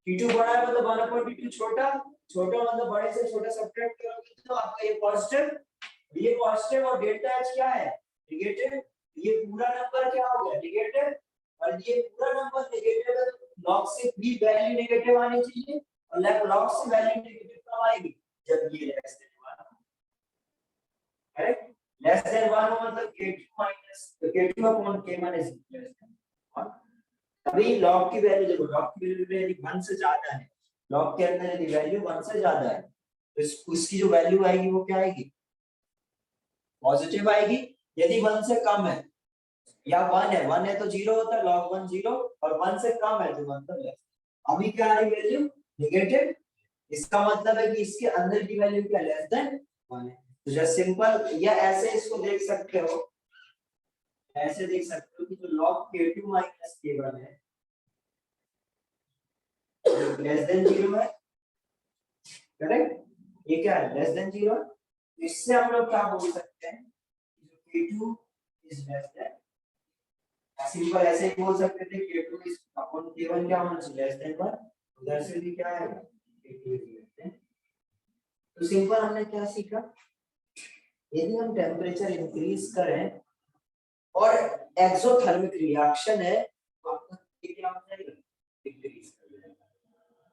T2 बड़ा है मतलब 1/T2 छोटा, छोटा मतलब बड़े से छोटा सब्ट्रैक्ट करोगे तो आपका ये पॉजिटिव, और डेल्टा एच क्या है, नेगेटिव। ये पूरा नंबर क्या हो गया, नेगेटिव, और ये पूरा नंबर नेगेटिव है तो लॉग से भी वैल्यू नेगेटिव आनी चाहिए, और लॉग से वैल्यू नेगेटिव कब आएगी, जब ये less than 1, correct. Less than 1 मतलब k2 minus k2 upon k1 is less than 1। अभी लॉग की वैल्यू देखो, लॉग की वैल्यू यदि 1 से ज्यादा है, लॉग के अंदर यदि वैल्यू 1 से ज्यादा है तो उसकी जो वैल्यू आएगी वो क्या आएगी, पॉजिटिव आएगी। यदि 1 से कम है या 1 है तो 0 होता है, log 1 0, और 1 से कम है तो मतलब लेस। अभी क्या आई वैल्यू, नेगेटिव, इसका मतलब है कि इसके अंदर की वैल्यू क्या, लेस देन 1 है। तो जस्ट सिंपल, या ऐसे इसको देख सकते हो, ऐसे देख सकते हो कि जो log k2 माइनस k1 है लेस देन 0 है, करेक्ट। ये क्या है, लेस देन 0। इससे हम लोग क्या बोल सकते हैं, k2 is less than, simple ऐसे ही बोल सकते थे k2 इज अपॉन k1 क्या होना चाहिए, लेस देन 1। उधर से भी क्या आएगा, k2 इज लेस देन। तो सिंपल हमने क्या सीखा, यदि हम टेम्परेचर इंक्रीज करें और एक्सोथर्मिक रिएक्शन है तो आपका ये क्या हो जाएगा, डिक्रीज कर जाएगा।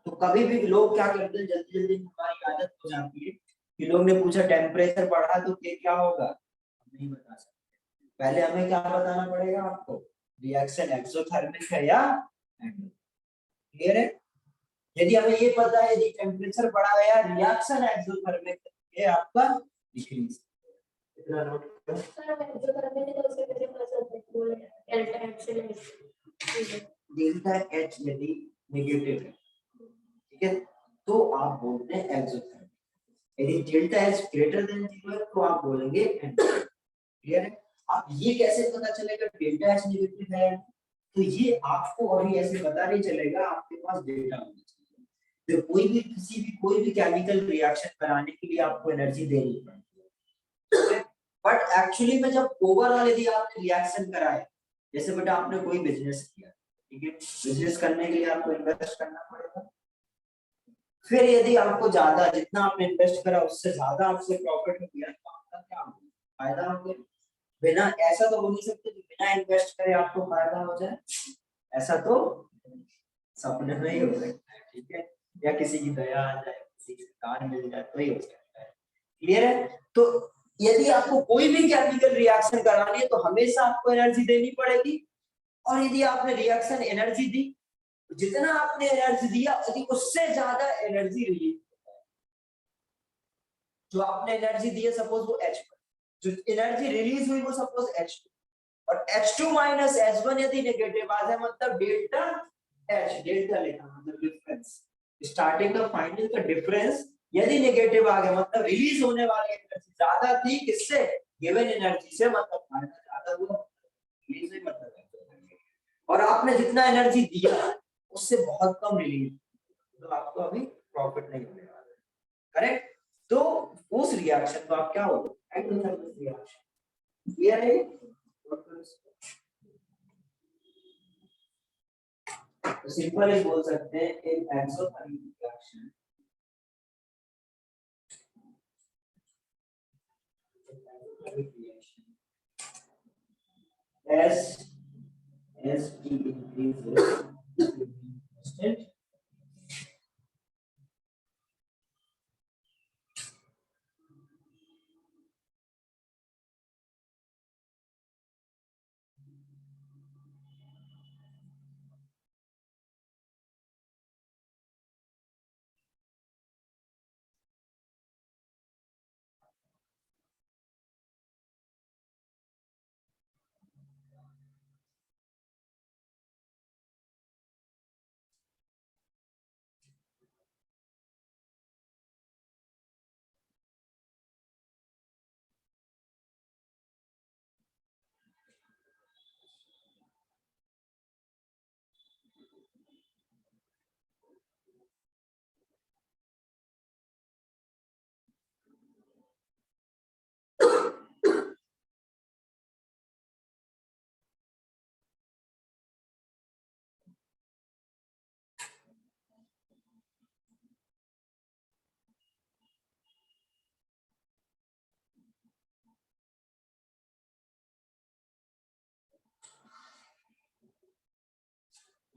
तो कभी भी लोग क्या करते हैं, जल्दी जल्दी हमारी आदत हो जाती है कि लोग ने पूछा टेम्परेचर बढ़ा तो क्या होगा, हम नहीं बता सकते। पहले हमें क्या बताना पड़ेगा आपको, रिएक्शन एक्सोथर्मिक है या एंडोथर्मिक, क्लियर है। यदि हमें ये पता है यदि टेम्परेचर बढ़ा है या रिएक्शन एक्सोथर्मिक है, आपका डिक्रीज, इतना नोट करो। डेल्टा एच यदि नेगेटिव है, ठीक है, तो आप बोलते हैं एक्सोथर्मिक। यदि डेल्टा एच ग्रेटर देन 0 है तो आप बोलेंगे एंडोथर्मिक, क्लियर है। आप ये कैसे पता चलेगा डेल्टा एच नेगेटिव है, तो ये आपको अभी ऐसे पता नहीं चलेगा, आपके पास डेटा होना चाहिए। तो कोई भी केमिकल रिएक्शन कराने के लिए आपको एनर्जी देनी पड़ती है, बट एक्चुअली में जब ओवरऑल यदि आपने रिएक्शन कराया, जैसे बेटा आपने कोई बिजनेस किया, ठीक है, बिजनेस करने के लिए आपको इन्वेस्ट करना पड़ेगा, फिर यदि आपको ज्यादा, जितना आपने इन्वेस्ट करा उससे ज्यादा आपसे प्रॉफिट हो गया तो आपका क्या होगा, फायदा हो गया। बिना, ऐसा तो हो नहीं सकता कि बिना इन्वेस्ट करे आपको फायदा हो जाए, ऐसा तो सपने में ही हो सकता है, ठीक है, या किसी की दया आ जाए, किसी की कार मिल जाए तो ही हो सकता है, क्लियर है। तो यदि आपको कोई भी केमिकल रिएक्शन करानी है तो हमेशा आपको एनर्जी देनी पड़ेगी, और यदि आपने रिएक्शन एनर्जी दी, जितना आपने एनर्जी दिया यदि उससे ज्यादा एनर्जी रिलीज, जो आपने एनर्जी दी है सपोज वो H, जो एनर्जी रिलीज हुई वो सपोज H2, और H2 माइनस H1 यदि नेगेटिव आ जाए मतलब डेल्टा H, डेल्टा लिखा मतलब डिफरेंस, स्टार्टिंग का फाइनल का डिफरेंस यदि नेगेटिव आ गया मतलब रिलीज होने वाली एनर्जी ज्यादा थी किससे, गिवन एनर्जी से, मतलब फायदा ज्यादा हुआ, रिलीज हुई मतलब, और आपने जितना एनर्जी दिया उससे बहुत कम रिलीज, तो आपको अभी प्रॉफिट नहीं मिलेगा, करेक्ट। तो उस रिएक्शन को आप क्या होगा, एक्सोथर्मिक रिएक्शन, क्लियर है। तो सिंपल ही बोल सकते हैं एक exothermic reaction as T increases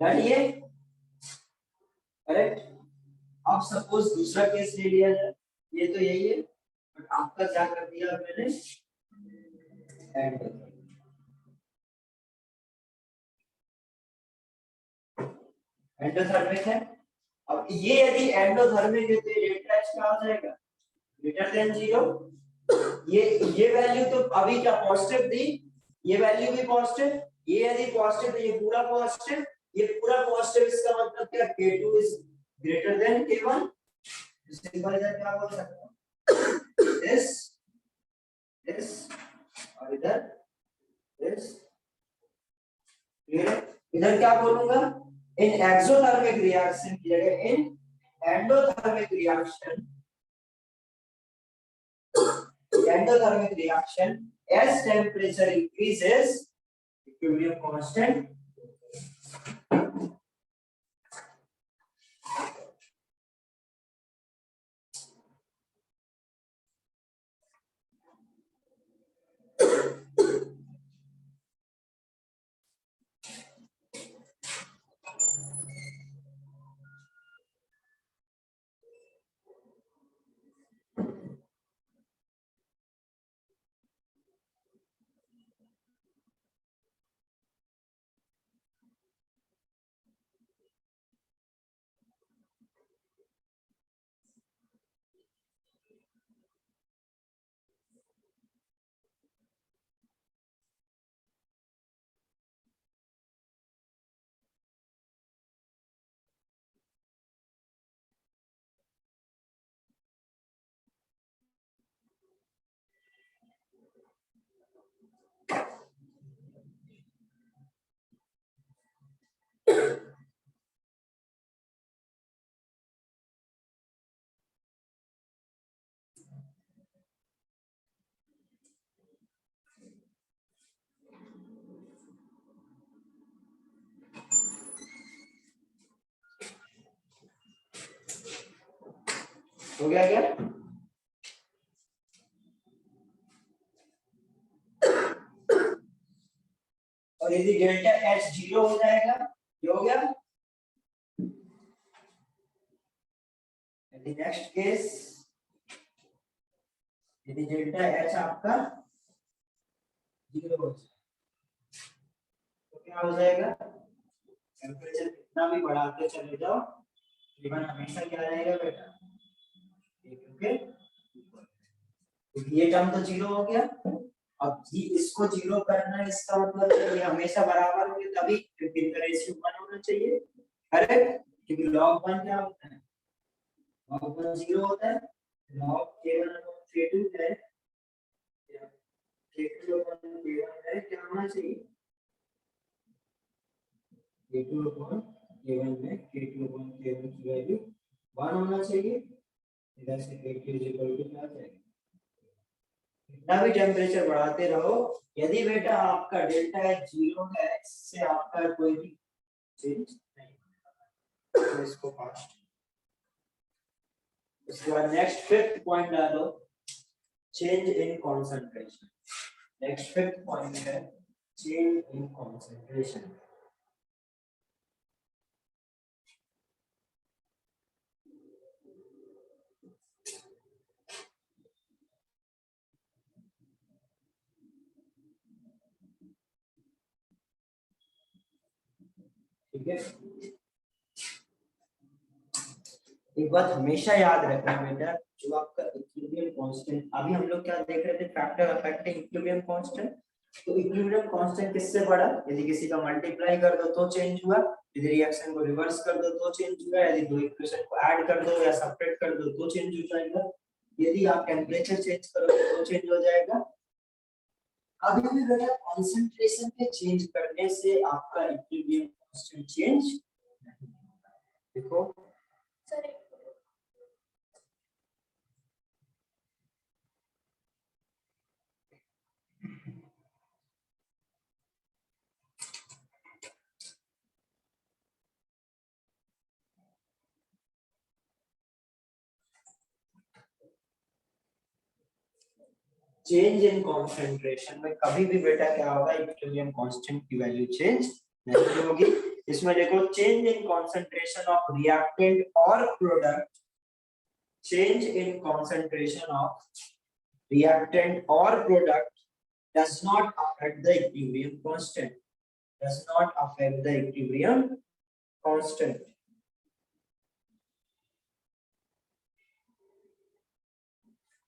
done ये करेक्ट। अब सपोज दूसरा केस ले लिया जाए, ये तो यही है बट आपका क्या कर दिया मैंने एंडोथर्मिक है। अब ये यदि एंडोथर्मिक है तो डेल्टा एच क्या हो जाएगा ग्रेटर देन 0। ये वैल्यू तो अभी क्या पॉजिटिव थी, ये वैल्यू भी पॉजिटिव, ये यदि पॉजिटिव तो ये पूरा पॉजिटिव, ये पूरा पॉजिटिव, इसका मतलब क्या k2 is greater than k1। Simple इधर क्या बोल सकता हूं this और इधर this क्लियर। इधर क्या बोलूंगा इन एक्सोथर्मिक रिएक्शन की जगह in endothermic reaction as temperature increases equilibrium constant हो गया क्या। और यदि डेल्टा एच 0 हो जाएगा ये हो गया। नेक्स्ट केस यदि डेल्टा एच आपका 0 हो जाए तो क्या हो जाएगा टेम्परेचर कितना भी बढ़ाते चले जाओ जीवन हमेशा क्या रहेगा बेटा क्योंकि ये टर्म तो 0 हो गया। अब ये इसको 0 करना है इसका मतलब ये हमेशा बराबर होंगे तभी क्योंकि इनका रेशियो 1 होना चाहिए करेक्ट। क्योंकि log 1 क्या होता है log 1 0 होता है log k1 k2 है k2 k1 है क्या होना चाहिए k2 k1 में k2 k1 की वैल्यू 1 होना चाहिए। इधर से k2 क्या जाएगा कितना भी टेम्परेचर बढ़ाते रहो यदि बेटा आपका डेल्टा एच 0 है इससे आपका कोई भी चेंज नहीं तो इसको फास्ट। उसके बाद नेक्स्ट फिफ्थ पॉइंट डालो change in concentration. Next fifth point है चेंज इन कंसंट्रेशन। ठीक है एक बात हमेशा याद रखना बेटा जो आपका इक्विलिब्रियम कांस्टेंट अभी हम लोग क्या देख रहे थे फैक्टर अफेक्टिंग इक्विलिब्रियम कांस्टेंट। तो इक्विलिब्रियम कांस्टेंट किससे बढ़ा यदि किसी का मल्टीप्लाई कर दो तो चेंज हुआ यदि रिएक्शन को रिवर्स कर दो तो चेंज हुआ यदि दो इक्वेशन को ऐड कर दो या सब्ट्रैक्ट कर दो तो चेंज हो जाएगा यदि आप टेंपरेचर चेंज करोगे तो चेंज हो जाएगा। अभी भी बेटा कंसंट्रेशन के चेंज करने से आपका इक्विलिब्रियम कांस्टेंट चेंज नहीं होगा। देखो सर चेंज इन कंसंट्रेशन में कभी भी बेटा क्या होगा इक्विलिब्रियम कांस्टेंट की वैल्यू चेंज नहीं होगी इसमें देखो change in concentration of reactant और product, change in concentration of reactant or product does not affect the equilibrium constant, does not affect the equilibrium constant.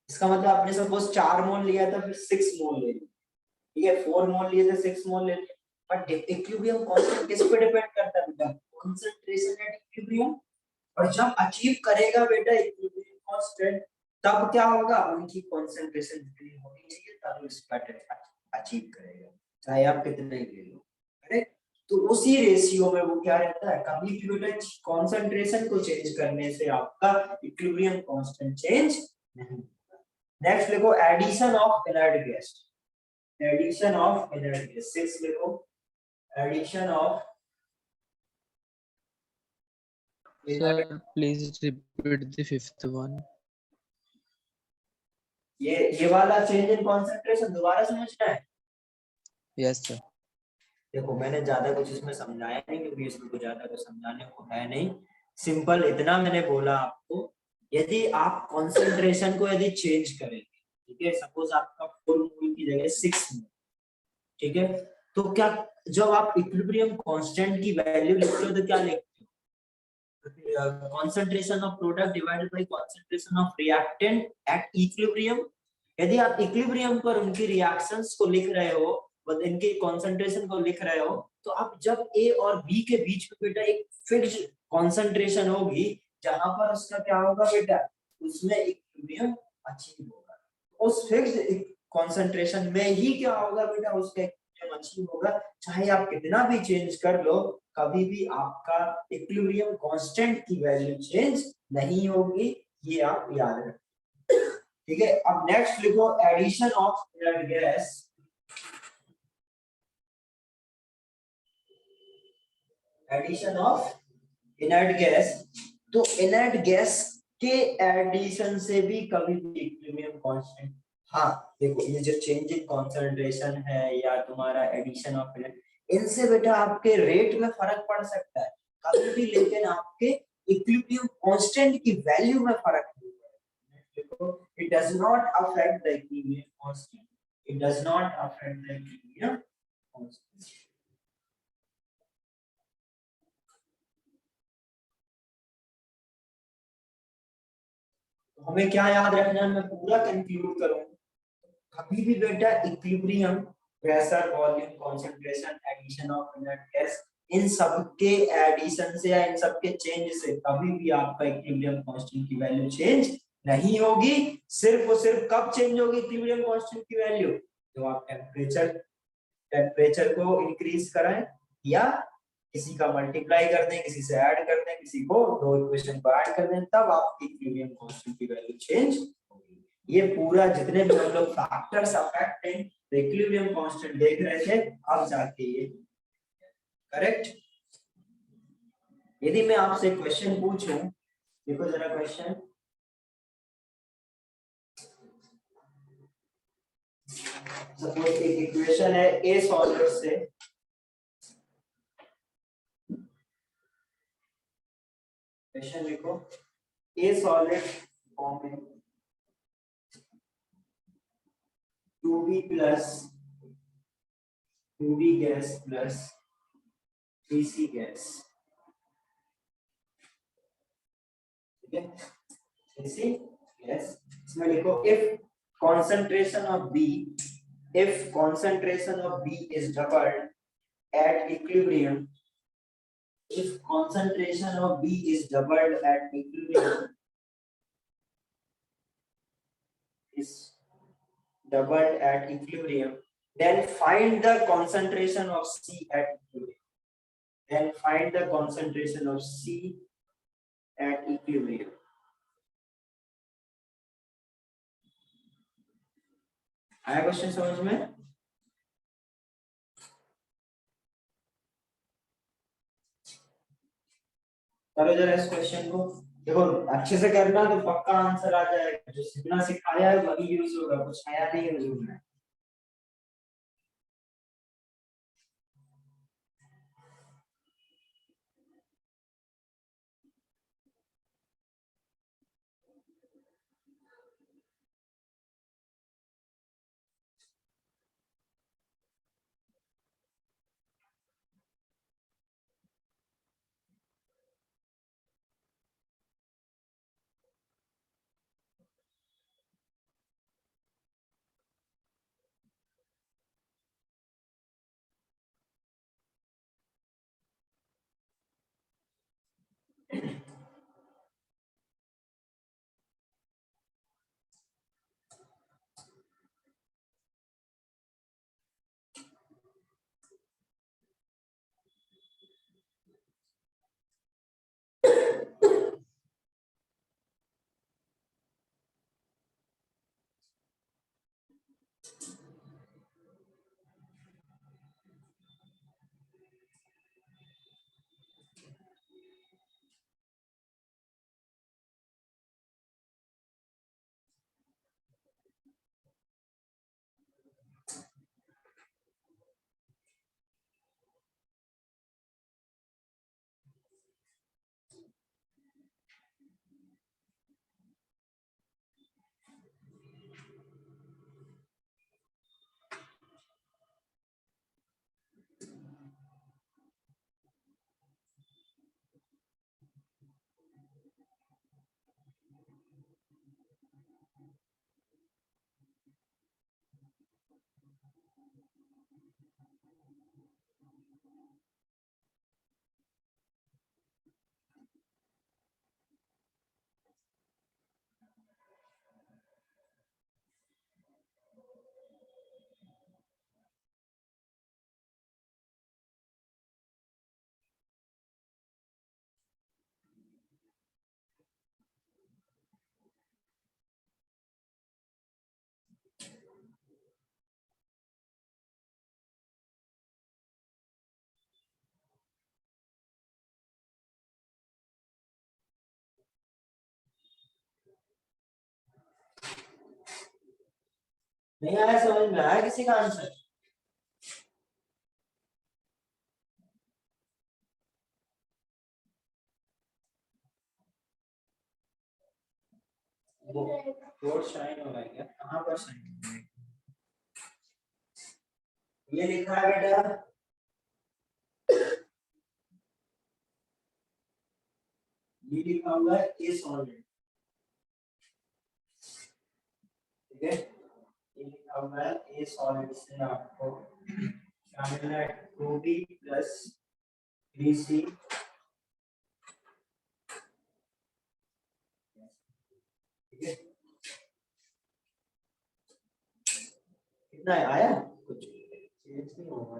इसका मतलब आपने सपोज 4 मोल लिया था फिर 6 मोल ले लिया, ठीक है, 4 मोल लिए थे 6 मोल ले लिया, बट इक्विलिब्रियम कांस्टेंट किस पे डिपेंड करता है बेटा, कॉन्सेंट्रेशन एट इक्विलिब्रियम। और जब अचीव करेगा बेटा इक्विलिब्रियम कांस्टेंट तब क्या होगा, उनकी कॉन्सेंट्रेशन जितनी होनी चाहिए तब इस पैटर्न अचीव करेगा, चाहे आप कितने ही ले लो। करेक्ट, तो उसी रेशियो में वो क्या रहता है, कभी भी बेटा कॉन्सेंट्रेशन को चेंज करने से आपका इक्विलिब्रियम कांस्टेंट चेंज नहीं। नेक्स्ट लिखो addition of inert gas, addition of inert gas 6 लिखो, addition of Sir, please repeat the fifth one. ये वाला चेंज इन कॉन्सेंट्रेशन दोबारा समझना है। Yes, sir. देखो मैंने ज्यादा कुछ इसमें समझाया नहीं क्योंकि इसमें कुछ ज्यादा कुछ समझाने को है नहीं, सिंपल इतना मैंने बोला आपको, यदि आप कॉन्सेंट्रेशन को यदि चेंज करेंगे, ठीक है, सपोज आपका 4 मोल की जगह 6 मोल, ठीक है, तो क्या जब आप इक्विलिब्रियम कांस्टेंट की वैल्यू लिखते हो तो क्या लिखते हो, concentration of product divided by concentration of reactant at equilibrium। यदि आप इक्विलिब्रियम पर उनकी रिएक्शंस को लिख रहे हो, इनके कंसंट्रेशन को लिख रहे हो, तो आप जब ए और बी के बीच में बेटा एक फिक्स्ड कंसंट्रेशन होगी जहां पर उसका क्या होगा बेटा, उसमें इक्विलिब्रियम अचीव होगा। उस फिक्स्ड कंसंट्रेशन में ही क्या होगा बेटा, उसका इक्विलिब्रियम अचीव होगा, चाहे आप कितना भी चेंज कर लो, कभी भी आपका इक्विलिब्रियम कांस्टेंट की वैल्यू चेंज नहीं होगी, ये आप याद रखें, ठीक है। अब नेक्स्ट लिखो addition of inert gas, addition of inert gas. तो इनर्ट गैस के एडिशन से भी कभी भी इक्विलिब्रियम कांस्टेंट, हाँ देखो ये जो चेंज इन कंसंट्रेशन है या तुम्हारा एडिशन ऑफ इनर्ट, इनसे बेटा आपके रेट में फर्क पड़ सकता है कभी भी, लेकिन आपके इक्विलिब्रियम कांस्टेंट की वैल्यू में फर्क नहीं पड़ेगा। देखो it does not affect the equilibrium constant, it does not affect the equilibrium constant. तो हमें क्या याद रखना है, मैं पूरा कंक्लूड करूं, कभी भी बेटा equilibrium, pressure, volume, concentration, addition of inert gas, इन सब के एडिशन से या इन सब के चेंज से कभी भी आपका इक्विलिब्रियम कांस्टेंट की वैल्यू चेंज नहीं होगी। सिर्फ और सिर्फ कब चेंज होगी इक्विलिब्रियम कांस्टेंट की वैल्यू, जब आप टेम्परेचर को इंक्रीज कराएं या किसी का मल्टीप्लाई कर दें, किसी से ऐड कर दें, किसी को दो इक्वेशन को ऐड कर दें, तब आपकी इक्विलिब्रियम कांस्टेंट की वैल्यू चेंज होगी। ये पूरा जितने भी हम लोग factors affecting the equilibrium constant देख रहे थे, अब जाके ये करेक्ट। यदि मैं आपसे क्वेश्चन पूछूं, देखो जरा क्वेश्चन, सपोज एक इक्वेशन है ए सॉलिड से, क्वेश्चन लिखो ए solid forming 2b plus 2b gas plus 3c gas, ठीक है, 3c gas। इसमें लिखो if concentration of B is doubled at equilibrium, if concentration of B is doubled at equilibrium, then find the concentration of C at equilibrium. Then find the concentration of C at equilibrium. आया question समझ में? करो जरा इस question को, देखो अच्छे से करना तो पक्का आंसर आ जाएगा, जो जितना सिखाया है वही यूज होगा, कुछ नया नहीं यूज होना है। नहीं आया, समझ में आया किसी का आंसर? वो कोड शाइन हो रहा है क्या? कहाँ पर शाइन हो रहा है? ये लिखा है बेटा, ये लिखा हुआ है ए सॉलिड, ठीक है, ये लिखा हुआ है ए सॉलिड से आपको क्या मिलना है? 2b प्लस 3c, ठीक है, कितना है आया? कुछ चेंज नहीं होगा,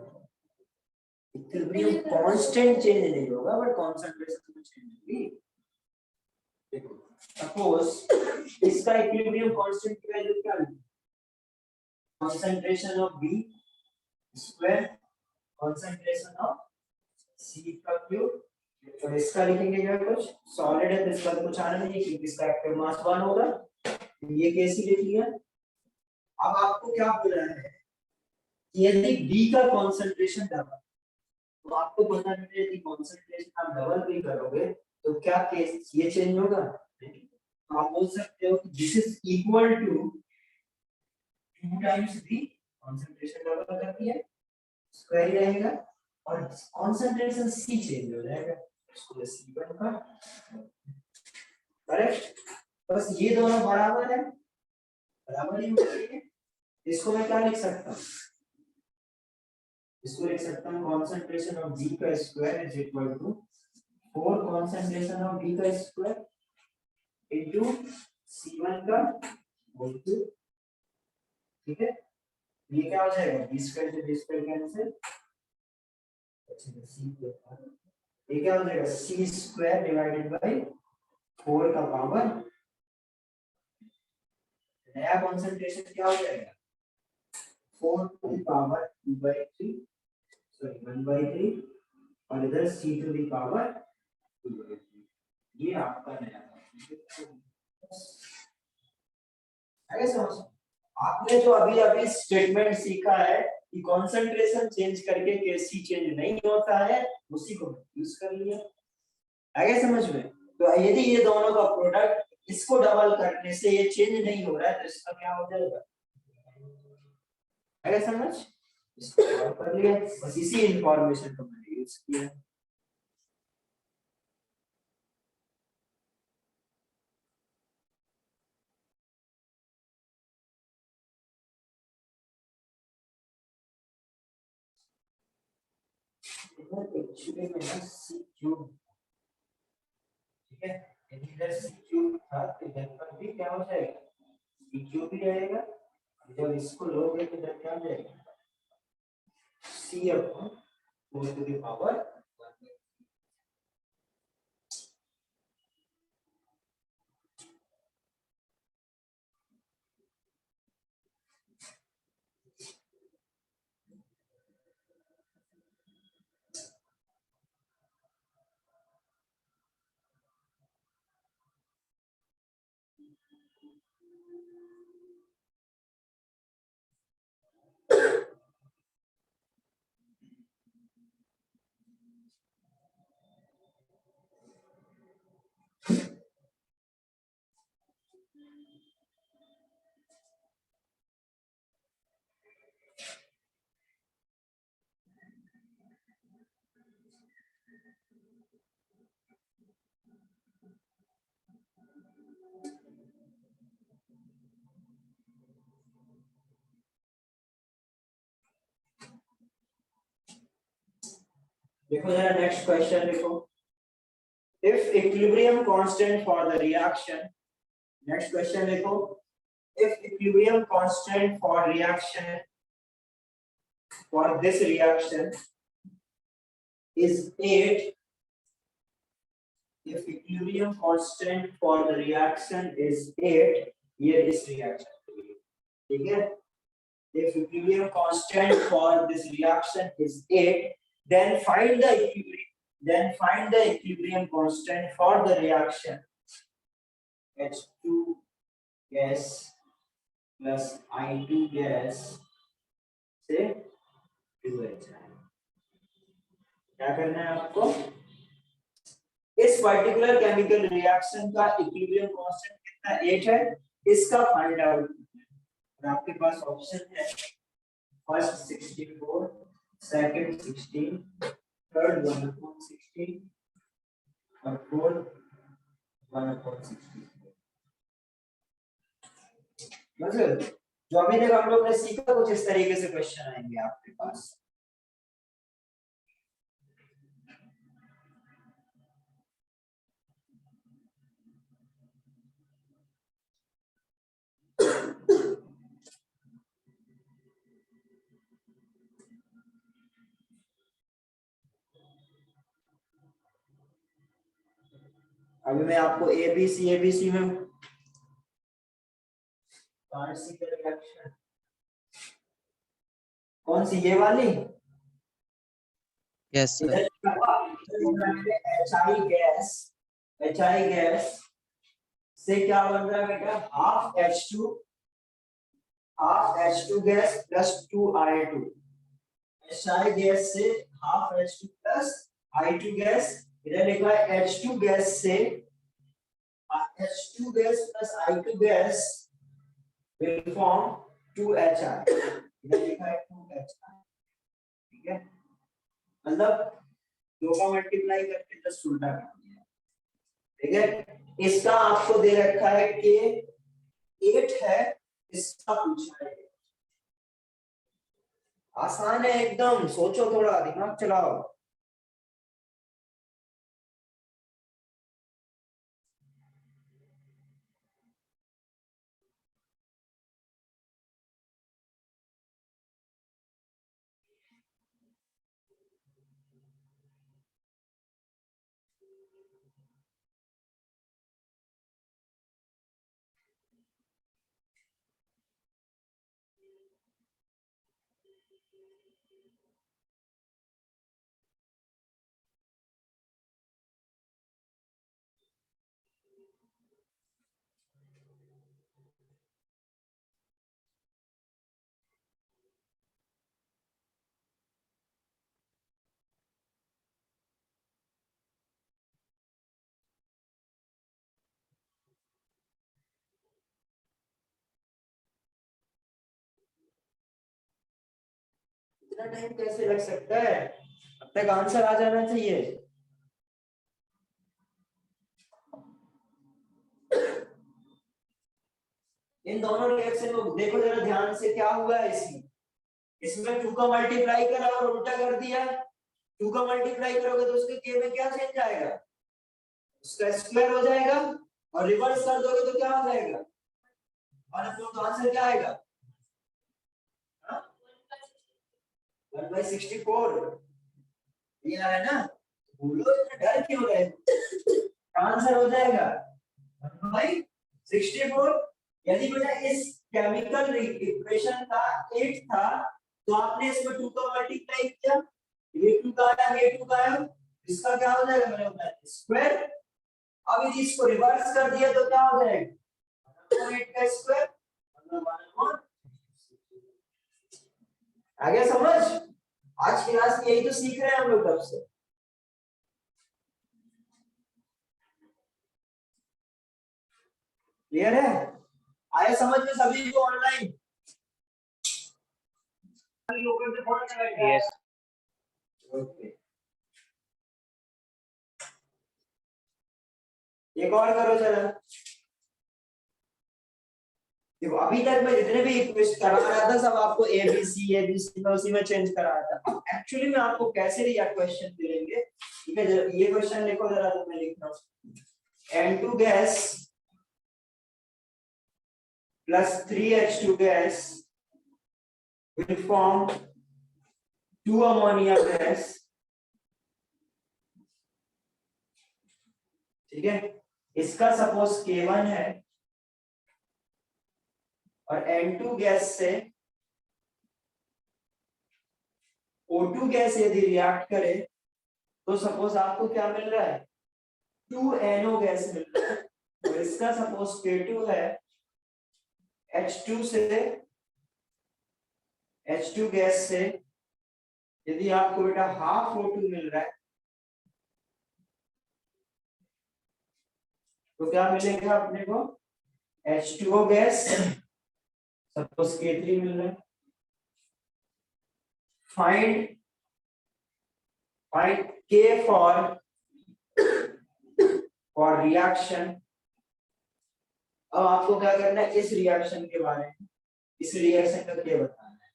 इक्विलिब्रियम कांस्टेंट चेंज नहीं होगा बट कंसंट्रेशन में चेंज होगी। देखो सपोज इसका इक्विलिब्रियम कांस्टेंट की वैल्यू क्या है? Concentration of B square concentration of C का क्यूब, तो इसका लिखेंगे क्या? कुछ सॉलिड है तो इसका तो कुछ आना नहीं है क्योंकि इसका एक्टिव मास 1 होगा, ये कैसी लिखी है? अब आपको क्या बोला है कि यदि B का कंसंट्रेशन डबल, तो आपको पता है कि कंसंट्रेशन आप डबल भी करोगे तो क्या केस ये चेंज होगा? तो आप बोल सकते हो कि this is equal to 2 times B, concentration double कर दिया, स्क्वायर ही रहेगा और कंसंट्रेशन C चेंज हो जाएगा, इसको C1 का, करेक्ट? बस ये दोनों बराबर है, बराबर ही होना चाहिए। इसको मैं क्या लिख सकता हूँ? इसको लिख सकता हूँ कंसंट्रेशन ऑफ B का square is equal to 4 concentration of B का स्क्वायर इनटू C1 का होल क्यूब, ठीक है? ये क्या हो जाएगा? B स्क्वायर से B स्क्वायर कैंसिल, ये क्या हो जाएगा? C स्क्वायर डिवाइडेड बाय 4 का पावर, नया कंसंट्रेशन क्या हो जाएगा? 4 टू द पावर 2/3, सॉरी 1/3, और इधर C टू द पावर 2/3, ये आपका नया है। समझ? आपने जो अभी अभी स्टेटमेंट सीखा है कि कंसंट्रेशन चेंज करके केसी चेंज नहीं होता है, उसी को यूज कर लिया, आगे समझ में? तो यदि ये दोनों का प्रोडक्ट इसको डबल करने से ये चेंज नहीं हो रहा है तो इसका क्या हो जाएगा? आगे समझ? इसको सॉल्व कर लिया, बस इसी इंफॉर्मेशन को मैंने यूज किया। एक्चुअली में ना सी क्यूब, ठीक है, यदि इधर सी क्यूब था तो इधर पर भी क्या हो जाएगा? सी क्यूब भी रहेगा, जब इसको लोगे तो इधर क्या हो जाएगा? सी अपॉन 4 टू द पावर 1। देखो जरा नेक्स्ट क्वेश्चन देखो, if equilibrium constant for the reaction, next question देखो, if equilibrium constant for reaction for this reaction is 8, if equilibrium constant for the reaction is 8, ये इस reaction के लिए, ठीक है, if equilibrium constant for this reaction is 8, then find the equilibrium constant for the reaction H2 gas plus I2 gas से 2H है। क्या करना है आपको, इस पर्टिकुलर केमिकल रिएक्शन का इक्विलिब्रियम कांस्टेंट कितना 8 है, इसका फाइंड आउट और आपके पास ऑप्शन है फर्स्ट 64, सेकंड 16, थर्ड 1/16 और फोर्थ 1/16। मतलब जो अभी तक हम लोग ने सीखा कुछ इस तरीके से क्वेश्चन आएंगे आपके पास। अभी मैं आपको एबीसी में कौन सी ये वाली, Yes, sir. HI गैस से क्या बन रहा है बेटा, half H2 gas plus 2I2। HI gas से half H2 plus I2 gas, इधर लिखा है H2 गैस से H2 gas plus I2 gas will form 2HI, इधर लिखा है 2HI, ठीक है, मतलब दो का मल्टीप्लाई करके जस्ट उल्टा कर दिया, ठीक है। इसका आपको दे रखा है कि 8 है, इसका पूछा है, आसान है एकदम, सोचो थोड़ा, दिमाग चलाओ। इतना टाइम कैसे लग सकता है, अब तक आंसर आ जाना चाहिए। इन दोनों रिएक्शन को देखो जरा ध्यान से, क्या हुआ है इसमें 2 का मल्टीप्लाई करा और उल्टा कर दिया। 2 का मल्टीप्लाई करोगे तो उसके के में क्या चेंज आएगा, उसका स्क्वायर हो जाएगा, और रिवर्स कर दोगे तो क्या हो जाएगा, और तो आंसर क्या आएगा 1/64, ये आ रहा है ना, बोलो इतना डर क्यों रहे, आंसर हो जाएगा 1/64। यदि बेटा इस केमिकल इक्वेशन का 8 था तो आपने इसमें 2 का मल्टीप्लाई किया, ये 2 का आया, ये 2 का आया, इसका क्या हो जाएगा, मैंने बताया स्क्वायर। अब यदि इसको रिवर्स कर दिया तो क्या हो जाएगा 8 का स्क्वायर, आ गया समझ। आज क्लास में यही तो सीख रहे हैं हम लोग तब से। क्लियर है, आया समझ में सभी को ऑनलाइन? Yes. ओके, एक और करो जरा, देखो अभी तक मैं जितने भी इक्वेशन करा रहा था सब आपको एबीसी में उसी में चेंज करा रहा था। अब एक्चुअली में आपको कैसे रिएक्ट क्वेश्चन मिलेंगे, ठीक है। ये क्वेश्चन लिखो जरा, तो मैं लिख रहा हूँ N2 gas plus 3H2 gas will form 2 ammonia gas, ठीक है। इसका सपोज K1 है और N2 गैस से O2 गैस यदि रिएक्ट करे तो सपोज आपको क्या मिल रहा है, 2NO गैस मिल रहा है। और इसका सपोज K2 है, H2 गैस से यदि आपको बेटा हाफ O2 मिल रहा है तो क्या मिलेगा अपने को, H2O गैस सपोज K3 मिल रहा है। Find K for reaction. अब आपको क्या करना है, इस रिएक्शन के बारे में, इस रिएक्शन का क्या बताना है।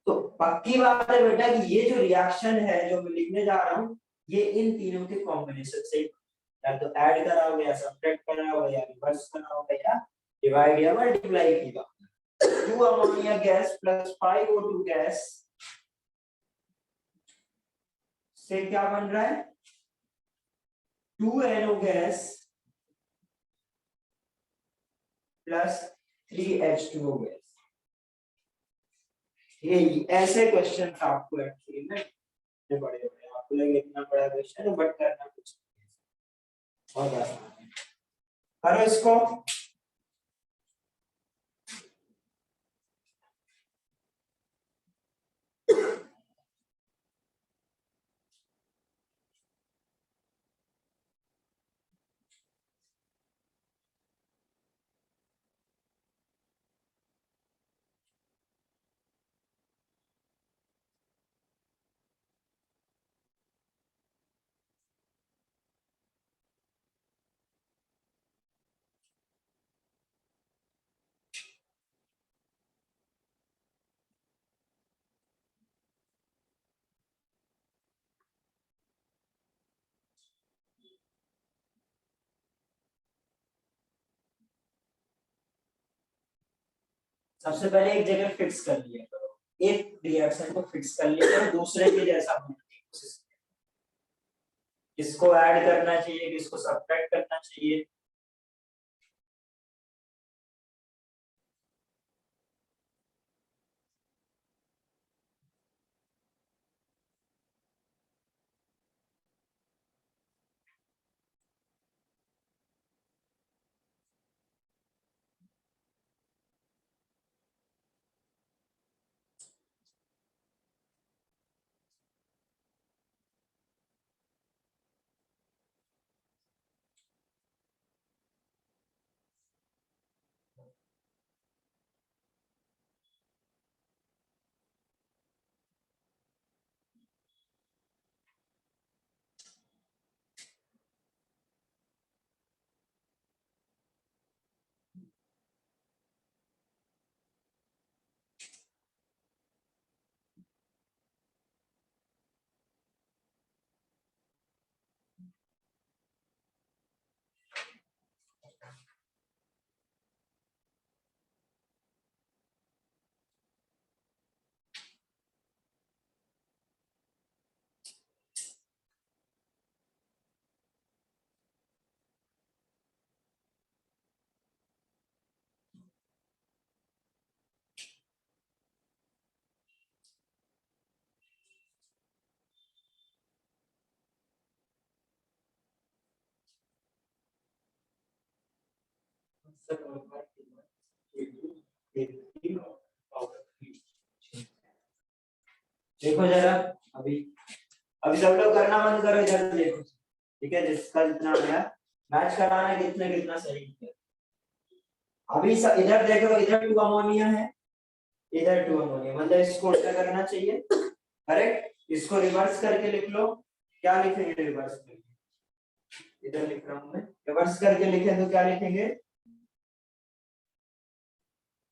तो पक्की बात है बेटा कि ये जो रिएक्शन है जो मैं लिखने जा रहा हूँ, ये इन तीनों के कॉम्बिनेशन से, या तो ऐड करा होगा या सब्ट्रैक्ट करा होगा या रिवर्स करा होगा या डिवाइड या मल्टीप्लाई किया। 2 ammonia gas plus 5 O2 gas से क्या बन रहा है, 2NO gas plus 3H2O gas. ये ऐसे क्वेश्चन आपको एक्चुअली में बड़े बड़े आपको लगे इतना बड़ा क्वेश्चन है, बट करना कुछ बहुत आसान है। करो इसको। सबसे पहले एक जगह फिक्स कर लिया करो, एक रिएक्शन को फिक्स कर लिया करो, दूसरे के जैसा बनाने की कोशिश करो। किसको ऐड करना चाहिए, किसको सब्ट्रैक्ट करना चाहिए। देखो जरा, अभी अभी सब लोग करना बंद करो, इधर देखो, ठीक है। जिसका जितना गया मैच कराना है, कितना कितना सही है। अभी इधर देखो, इधर 2 अमोनिया है, इधर 2 अमोनिया, मतलब इसको उल्टा करना चाहिए, करेक्ट। इसको रिवर्स करके लिख लो। क्या लिखेंगे रिवर्स करके, इधर लिख रहा हूं मैं, रिवर्स करके लिखे तो क्या लिखेंगे,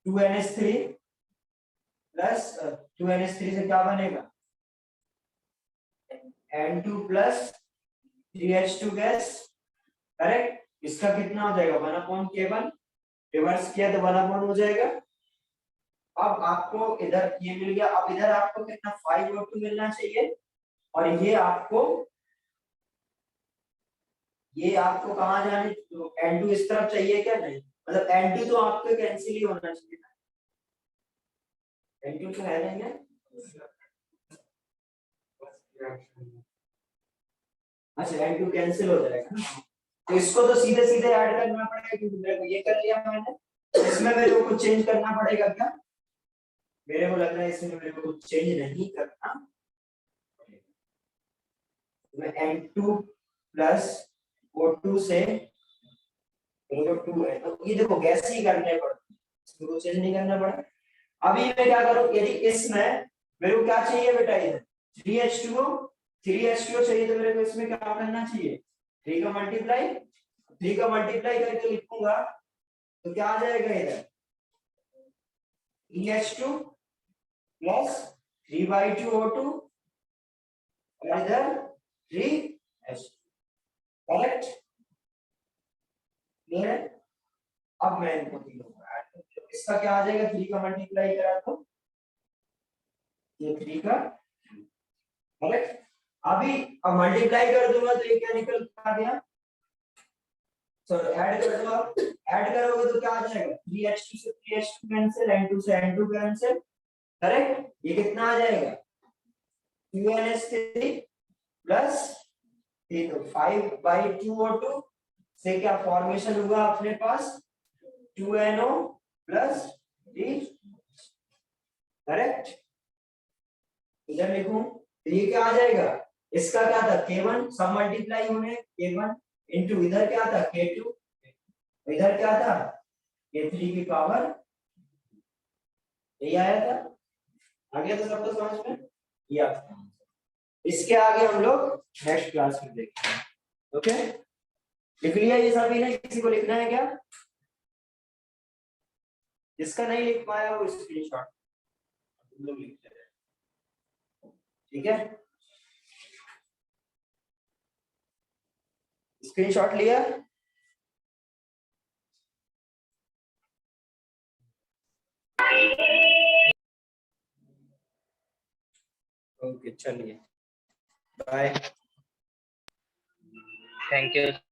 2NH3 प्लस 2NH3 से क्या बनेगा N2 plus 3H2 gas, correct. इसका कितना हो जाएगा 1/K1, रिवर्स किया तो 1 हो जाएगा। अब आपको इधर ये मिल गया, अब इधर आपको कितना 5O2 मिलना चाहिए, और ये आपको कहाँ जाने, N2 इस तरफ चाहिए क्या, नहीं, मतलब N2 तो आपको कैंसिल ही होना चाहिए ना, N2 तो है नहीं है। अच्छा N2 कैंसिल हो जाएगा ना, तो इसको तो सीधे सीधे ऐड करना पड़ेगा, क्योंकि मेरे को ये कर लिया मैंने, इसमें मेरे को कुछ चेंज करना पड़ेगा क्या, मेरे को लग रहा है इसमें मेरे को कुछ चेंज नहीं करना। मैं N2 प्लस O2 से मेरे को 2 है, तो ये देखो गैस ही करने पड़ते, इसमें कुछ चेंज नहीं करना पड़ा। अभी मैं क्या करूं, यदि इसमें मेरे को क्या चाहिए बेटा, इधर 3H2O चाहिए, तो मेरे को इसमें क्या करना चाहिए, 3 का मल्टीप्लाई करके लिखूंगा तो क्या आ जाएगा, इधर 3H2 प्लस 3/2O2 और इधर 3H2, करेक्ट, क्लियर है। अब मैं इनको तीनों ऐड करता हूं, इसका क्या आ जाएगा, 3 का मल्टीप्लाई करा तो ये 3 का, करेक्ट। अभी अब मल्टीप्लाई कर दूंगा तो ये क्या निकल आ गया, सॉरी ऐड कर दो, आप ऐड करोगे तो क्या आ जाएगा, 3H2 से 3H2 कैंसिल, N2 से N2 कैंसिल, करेक्ट। ये कितना आ जाएगा 2NH3 प्लस ये तो 5/2O2 से क्या फॉर्मेशन हुआ अपने पास 2NO प्लस 3, करेक्ट। इधर लिखूं तो ये क्या आ जाएगा, इसका क्या था K1, सब मल्टीप्लाई होने K1 इनटू इधर क्या था K2, इधर क्या था K3 की पावर, यही आया था, आ गया था सबको समझ में, ये आपका इसके आगे हम लोग नेक्स्ट क्लास में देखेंगे, ओके। लिख लिया ये सभी ने, किसी को लिखना है क्या, जिसका नहीं लिख पाया वो स्क्रीनशॉट तुम लोग लिख लेना, ठीक है, स्क्रीनशॉट लिया, ओके चलिए बाय। Thank you.